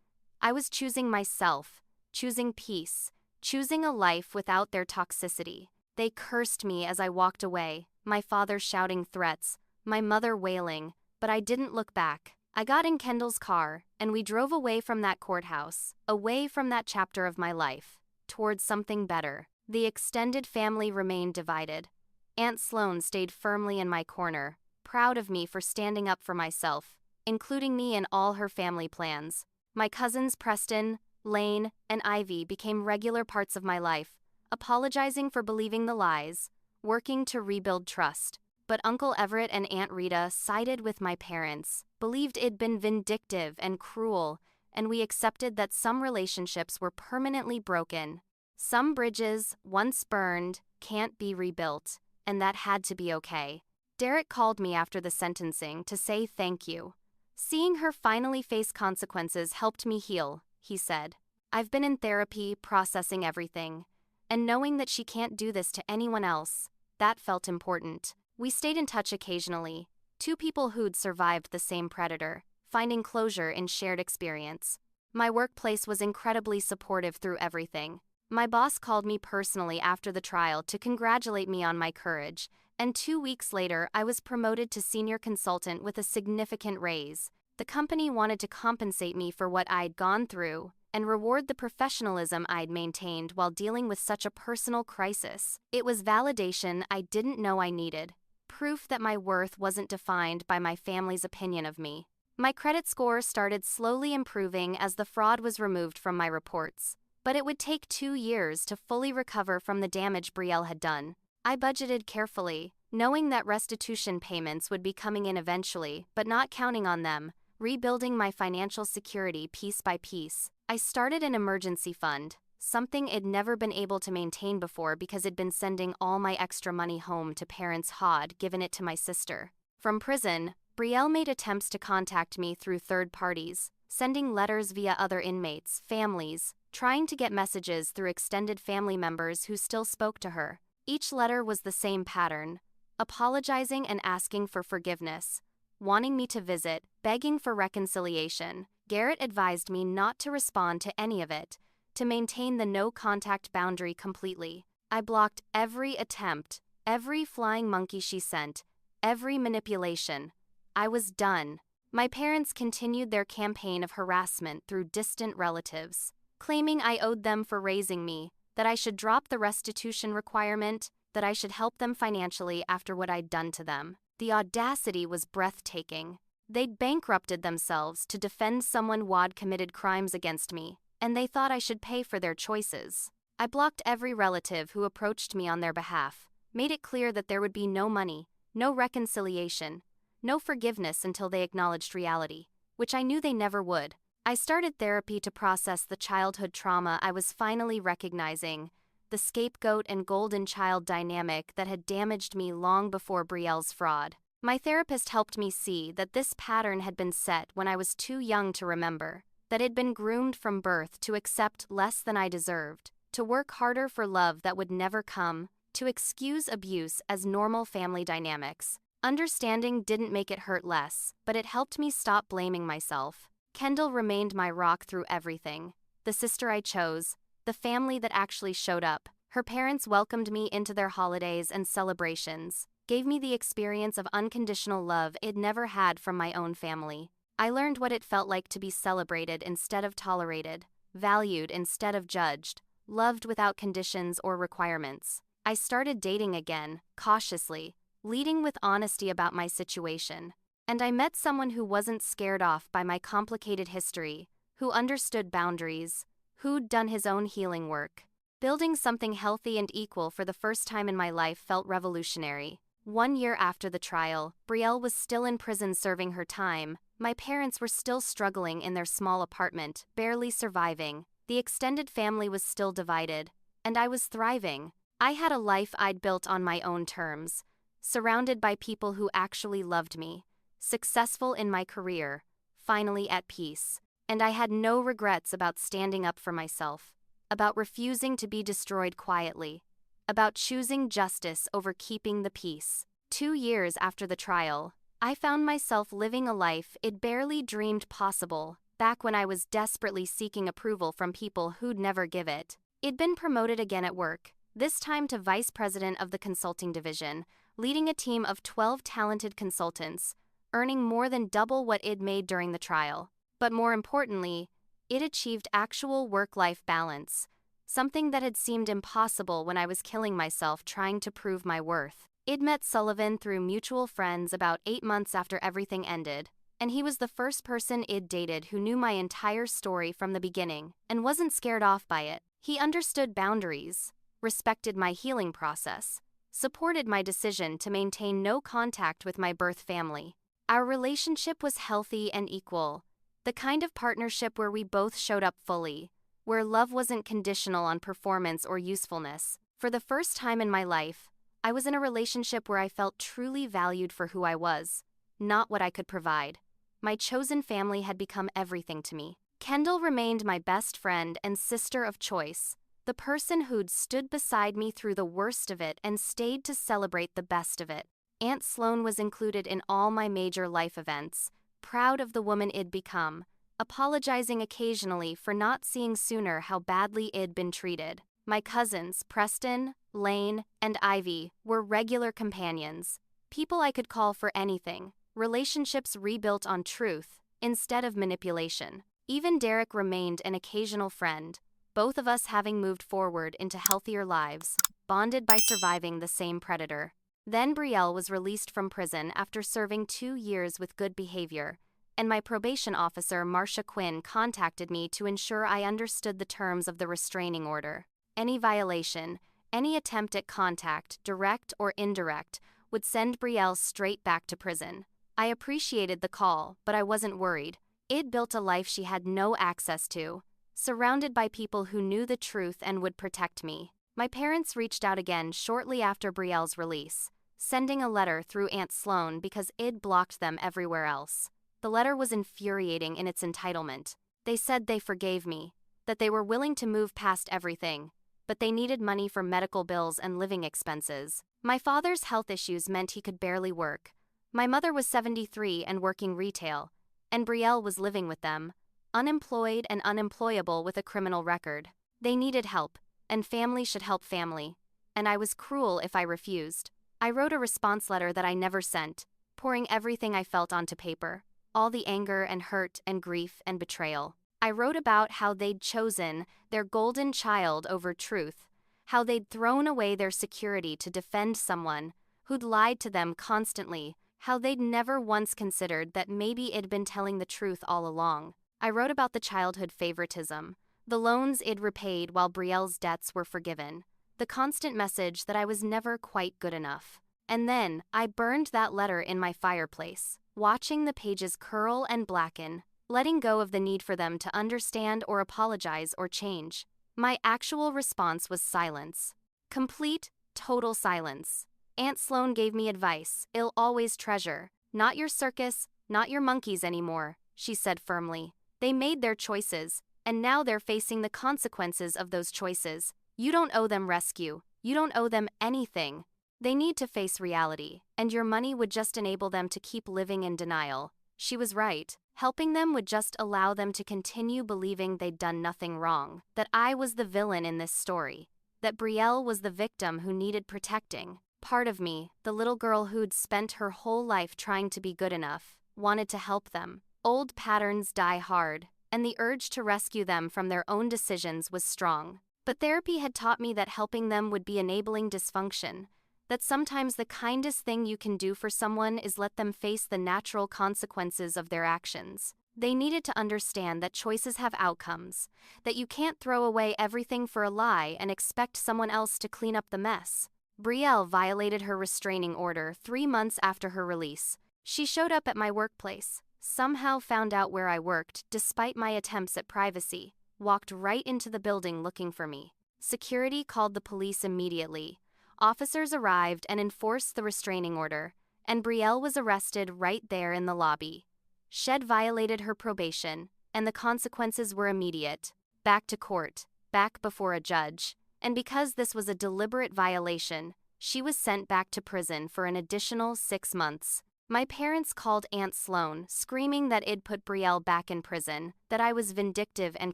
I was choosing myself, choosing peace, choosing a life without their toxicity. They cursed me as I walked away, my father shouting threats, my mother wailing, but I didn't look back. I got in Kendall's car, and we drove away from that courthouse, away from that chapter of my life, towards something better. The extended family remained divided. Aunt Sloan stayed firmly in my corner, proud of me for standing up for myself, including me in all her family plans. My cousins Preston, Lane, and Ivy became regular parts of my life, apologizing for believing the lies, working to rebuild trust. But Uncle Everett and Aunt Rita sided with my parents, believed it'd been vindictive and cruel, and we accepted that some relationships were permanently broken. Some bridges, once burned, can't be rebuilt, and that had to be okay. Derek called me after the sentencing to say thank you. Seeing her finally face consequences helped me heal, he said. I've been in therapy, processing everything, and knowing that she can't do this to anyone else, that felt important. We stayed in touch occasionally, two people who'd survived the same predator, finding closure in shared experience. My workplace was incredibly supportive through everything. My boss called me personally after the trial to congratulate me on my courage, And 2 weeks later, I was promoted to senior consultant with a significant raise. The company wanted to compensate me for what I'd gone through and reward the professionalism I'd maintained while dealing with such a personal crisis. It was validation I didn't know I needed, proof that my worth wasn't defined by my family's opinion of me. My credit score started slowly improving as the fraud was removed from my reports, but it would take 2 years to fully recover from the damage Brielle had done. I budgeted carefully, knowing that restitution payments would be coming in eventually, but not counting on them, rebuilding my financial security piece by piece. I started an emergency fund, something I'd never been able to maintain before because I'd been sending all my extra money home to parents who'd given it to my sister. From prison, Brielle made attempts to contact me through third parties, sending letters via other inmates, families, trying to get messages through extended family members who still spoke to her. Each letter was the same pattern, apologizing and asking for forgiveness, wanting me to visit, begging for reconciliation. Garrett advised me not to respond to any of it, to maintain the no-contact boundary completely. I blocked every attempt, every flying monkey she sent, every manipulation. I was done. My parents continued their campaign of harassment through distant relatives, claiming I owed them for raising me, that I should drop the restitution requirement, that I should help them financially after what I'd done to them. The audacity was breathtaking. They'd bankrupted themselves to defend someone who'd committed crimes against me, and they thought I should pay for their choices. I blocked every relative who approached me on their behalf, made it clear that there would be no money, no reconciliation, no forgiveness until they acknowledged reality, which I knew they never would. I started therapy to process the childhood trauma I was finally recognizing, the scapegoat and golden child dynamic that had damaged me long before Brielle's fraud. My therapist helped me see that this pattern had been set when I was too young to remember, that I'd been groomed from birth to accept less than I deserved, to work harder for love that would never come, to excuse abuse as normal family dynamics. Understanding didn't make it hurt less, but it helped me stop blaming myself. Kendall remained my rock through everything. The sister I chose, the family that actually showed up. Her parents welcomed me into their holidays and celebrations, gave me the experience of unconditional love I'd never had from my own family. I learned what it felt like to be celebrated instead of tolerated, valued instead of judged, loved without conditions or requirements. I started dating again, cautiously, leading with honesty about my situation. And I met someone who wasn't scared off by my complicated history, who understood boundaries, who'd done his own healing work. Building something healthy and equal for the first time in my life felt revolutionary. 1 year after the trial, Brielle was still in prison serving her time. My parents were still struggling in their small apartment, barely surviving. The extended family was still divided, and I was thriving. I had a life I'd built on my own terms, surrounded by people who actually loved me. Successful in my career, finally at peace, and I had no regrets about standing up for myself, about refusing to be destroyed quietly, about choosing justice over keeping the peace. 2 years after the trial, I found myself living a life I'd barely dreamed possible, back when I was desperately seeking approval from people who'd never give it. I'd been promoted again at work, this time to vice president of the consulting division, leading a team of 12 talented consultants, earning more than double what I'd made during the trial. But more importantly, it achieved actual work-life balance, something that had seemed impossible when I was killing myself trying to prove my worth. I'd met Sullivan through mutual friends about 8 months after everything ended, and he was the first person I'd dated who knew my entire story from the beginning and wasn't scared off by it. He understood boundaries, respected my healing process, supported my decision to maintain no contact with my birth family. Our relationship was healthy and equal, the kind of partnership where we both showed up fully, where love wasn't conditional on performance or usefulness. For the first time in my life, I was in a relationship where I felt truly valued for who I was, not what I could provide. My chosen family had become everything to me. Kendall remained my best friend and sister of choice, the person who'd stood beside me through the worst of it and stayed to celebrate the best of it. Aunt Sloan was included in all my major life events, proud of the woman I'd become, apologizing occasionally for not seeing sooner how badly I'd been treated. My cousins, Preston, Lane, and Ivy were regular companions, people I could call for anything, relationships rebuilt on truth instead of manipulation. Even Derek remained an occasional friend, both of us having moved forward into healthier lives, bonded by surviving the same predator. Then Brielle was released from prison after serving 2 years with good behavior, and my probation officer, Marcia Quinn, contacted me to ensure I understood the terms of the restraining order. Any violation, any attempt at contact, direct or indirect, would send Brielle straight back to prison. I appreciated the call, but I wasn't worried. Id built a life she had no access to, surrounded by people who knew the truth and would protect me. My parents reached out again shortly after Brielle's release, sending a letter through Aunt Sloan because Id blocked them everywhere else. The letter was infuriating in its entitlement. They said they forgave me, that they were willing to move past everything, but they needed money for medical bills and living expenses. My father's health issues meant he could barely work. My mother was 73 and working retail, and Brielle was living with them, unemployed and unemployable with a criminal record. They needed help, and family should help family, and I was cruel if I refused. I wrote a response letter that I never sent, pouring everything I felt onto paper, all the anger and hurt and grief and betrayal. I wrote about how they'd chosen their golden child over truth, how they'd thrown away their security to defend someone who'd lied to them constantly, how they'd never once considered that maybe I'd been telling the truth all along. I wrote about the childhood favoritism, the loans I'd repaid while Brielle's debts were forgiven, the constant message that I was never quite good enough. And then, I burned that letter in my fireplace, watching the pages curl and blacken, letting go of the need for them to understand or apologize or change. My actual response was silence. Complete, total silence. Aunt Sloan gave me advice I'll always treasure. Not your circus, not your monkeys anymore, she said firmly. They made their choices, and now they're facing the consequences of those choices. You don't owe them rescue. You don't owe them anything. They need to face reality, and your money would just enable them to keep living in denial. She was right. Helping them would just allow them to continue believing they'd done nothing wrong, that I was the villain in this story, that Brielle was the victim who needed protecting. Part of me, the little girl who'd spent her whole life trying to be good enough, wanted to help them. Old patterns die hard, and the urge to rescue them from their own decisions was strong. But therapy had taught me that helping them would be enabling dysfunction, that sometimes the kindest thing you can do for someone is let them face the natural consequences of their actions. They needed to understand that choices have outcomes, that you can't throw away everything for a lie and expect someone else to clean up the mess. Brielle violated her restraining order 3 months after her release. She showed up at my workplace, somehow found out where I worked despite my attempts at privacy, walked right into the building looking for me. Security called the police immediately. Officers arrived and enforced the restraining order, and Brielle was arrested right there in the lobby. Shed violated her probation, and the consequences were immediate. Back to court, back before a judge. And because this was a deliberate violation, she was sent back to prison for an additional 6 months. My parents called Aunt Sloan, screaming that I'd put Brielle back in prison, that I was vindictive and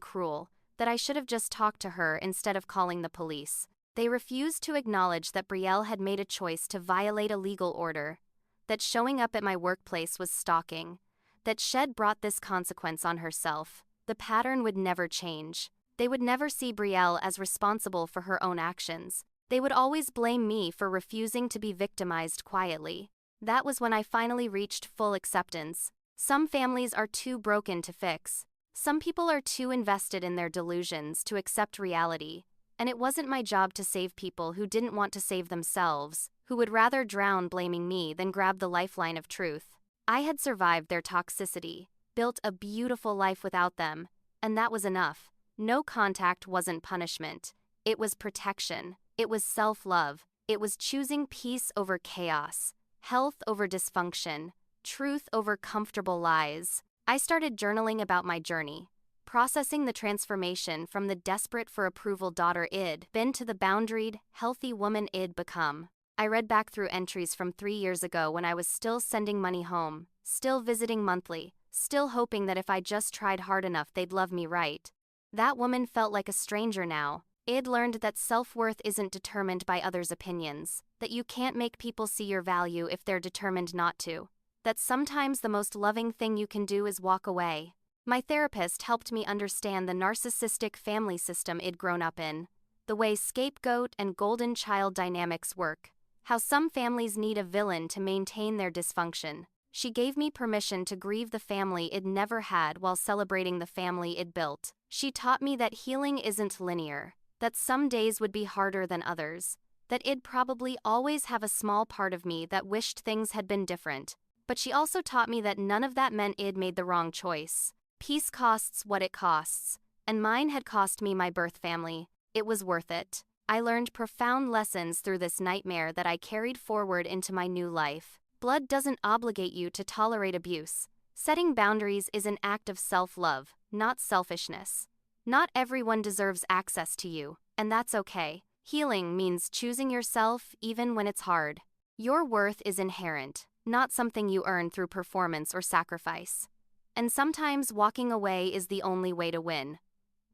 cruel, that I should have just talked to her instead of calling the police. They refused to acknowledge that Brielle had made a choice to violate a legal order, that showing up at my workplace was stalking, that Shed brought this consequence on herself. The pattern would never change. They would never see Brielle as responsible for her own actions. They would always blame me for refusing to be victimized quietly. That was when I finally reached full acceptance. Some families are too broken to fix. Some people are too invested in their delusions to accept reality. And it wasn't my job to save people who didn't want to save themselves, who would rather drown blaming me than grab the lifeline of truth. I had survived their toxicity, built a beautiful life without them, and that was enough. No contact wasn't punishment. It was protection. It was self-love. It was choosing peace over chaos, health over dysfunction, truth over comfortable lies. I started journaling about my journey, processing the transformation from the desperate for approval daughter I'd been to the boundaried, healthy woman I'd become. I read back through entries from 3 years ago when I was still sending money home, still visiting monthly, still hoping that if I just tried hard enough they'd love me right. That woman felt like a stranger now, Id learned that self-worth isn't determined by others' opinions, that you can't make people see your value if they're determined not to, that sometimes the most loving thing you can do is walk away. My therapist helped me understand the narcissistic family system I'd grown up in, the way scapegoat and golden child dynamics work, how some families need a villain to maintain their dysfunction. She gave me permission to grieve the family I'd never had while celebrating the family I'd built. She taught me that healing isn't linear, that some days would be harder than others, that I'd probably always have a small part of me that wished things had been different. But she also taught me that none of that meant I'd made the wrong choice. Peace costs what it costs, and mine had cost me my birth family. It was worth it. I learned profound lessons through this nightmare that I carried forward into my new life. Blood doesn't obligate you to tolerate abuse. Setting boundaries is an act of self-love, not selfishness. Not everyone deserves access to you, and that's okay. Healing means choosing yourself even when it's hard. Your worth is inherent, not something you earn through performance or sacrifice. And sometimes walking away is the only way to win.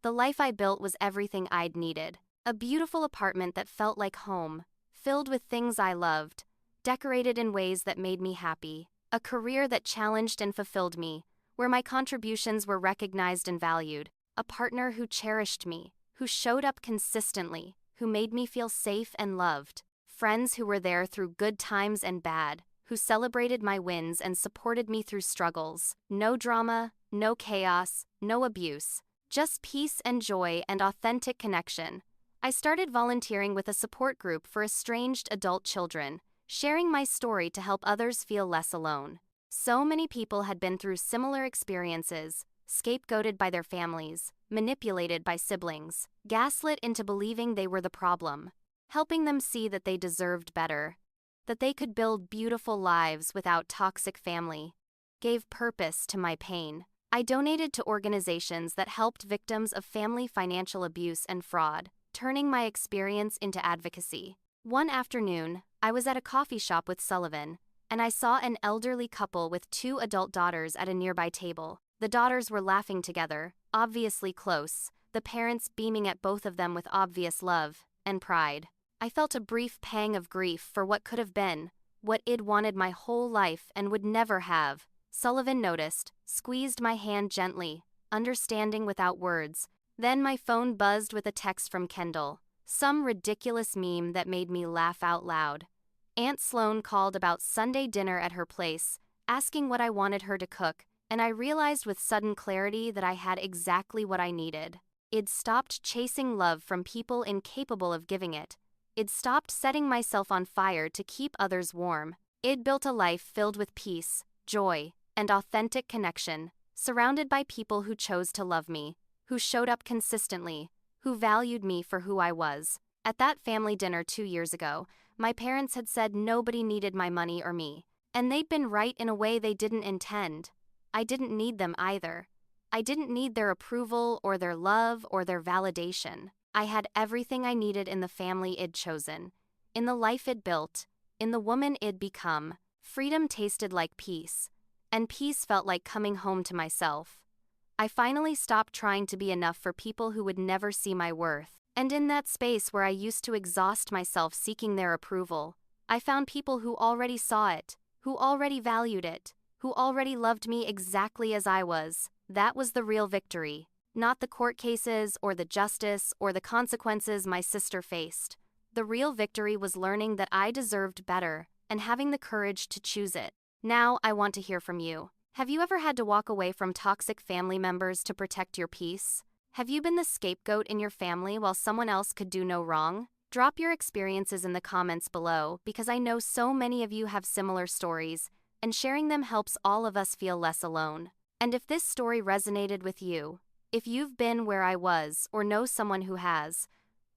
The life I built was everything I'd needed. A beautiful apartment that felt like home, filled with things I loved, decorated in ways that made me happy. A career that challenged and fulfilled me, where my contributions were recognized and valued. A partner who cherished me, who showed up consistently, who made me feel safe and loved. Friends who were there through good times and bad, who celebrated my wins and supported me through struggles. No drama, no chaos, no abuse. Just peace and joy and authentic connection. I started volunteering with a support group for estranged adult children, sharing my story to help others feel less alone. So many people had been through similar experiences, scapegoated by their families, manipulated by siblings, gaslit into believing they were the problem, helping them see that they deserved better, that they could build beautiful lives without toxic family, gave purpose to my pain. I donated to organizations that helped victims of family financial abuse and fraud, turning my experience into advocacy. One afternoon, I was at a coffee shop with Sullivan, and I saw an elderly couple with 2 adult daughters at a nearby table. The daughters were laughing together, obviously close, the parents beaming at both of them with obvious love and pride. I felt a brief pang of grief for what could have been, what I'd wanted my whole life and would never have. Sullivan noticed, squeezed my hand gently, understanding without words. Then my phone buzzed with a text from Kendall, some ridiculous meme that made me laugh out loud. Aunt Sloan called about Sunday dinner at her place, asking what I wanted her to cook, and I realized with sudden clarity that I had exactly what I needed. I'd stopped chasing love from people incapable of giving it. I'd stopped setting myself on fire to keep others warm. I'd built a life filled with peace, joy, and authentic connection, surrounded by people who chose to love me, who showed up consistently, who valued me for who I was. At that family dinner 2 years ago, my parents had said nobody needed my money or me, and they'd been right in a way they didn't intend. I didn't need them either. I didn't need their approval or their love or their validation. I had everything I needed in the family I'd chosen, in the life I'd built, in the woman I'd become. Freedom tasted like peace, and peace felt like coming home to myself. I finally stopped trying to be enough for people who would never see my worth. And in that space where I used to exhaust myself seeking their approval, I found people who already saw it, who already valued it, who already loved me exactly as I was. That was the real victory, not the court cases or the justice or the consequences my sister faced. The real victory was learning that I deserved better and having the courage to choose it. Now I want to hear from you. Have you ever had to walk away from toxic family members to protect your peace? Have you been the scapegoat in your family while someone else could do no wrong? Drop your experiences in the comments below because I know so many of you have similar stories, and sharing them helps all of us feel less alone. And if this story resonated with you, if you've been where I was or know someone who has,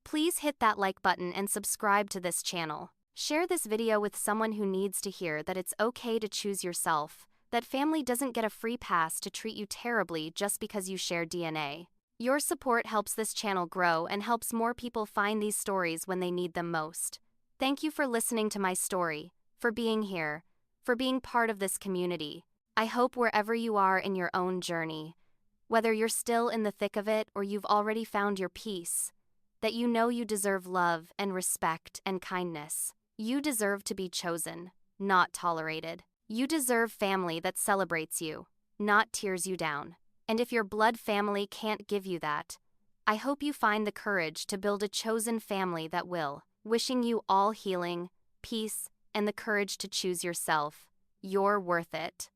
please hit that like button and subscribe to this channel. Share this video with someone who needs to hear that it's okay to choose yourself, that family doesn't get a free pass to treat you terribly just because you share DNA. Your support helps this channel grow and helps more people find these stories when they need them most. Thank you for listening to my story, for being here, for being part of this community. I hope wherever you are in your own journey, whether you're still in the thick of it or you've already found your peace, that you know you deserve love and respect and kindness. You deserve to be chosen, not tolerated. You deserve family that celebrates you, not tears you down. And if your blood family can't give you that, I hope you find the courage to build a chosen family that will. Wishing you all healing, peace, and the courage to choose yourself. You're worth it.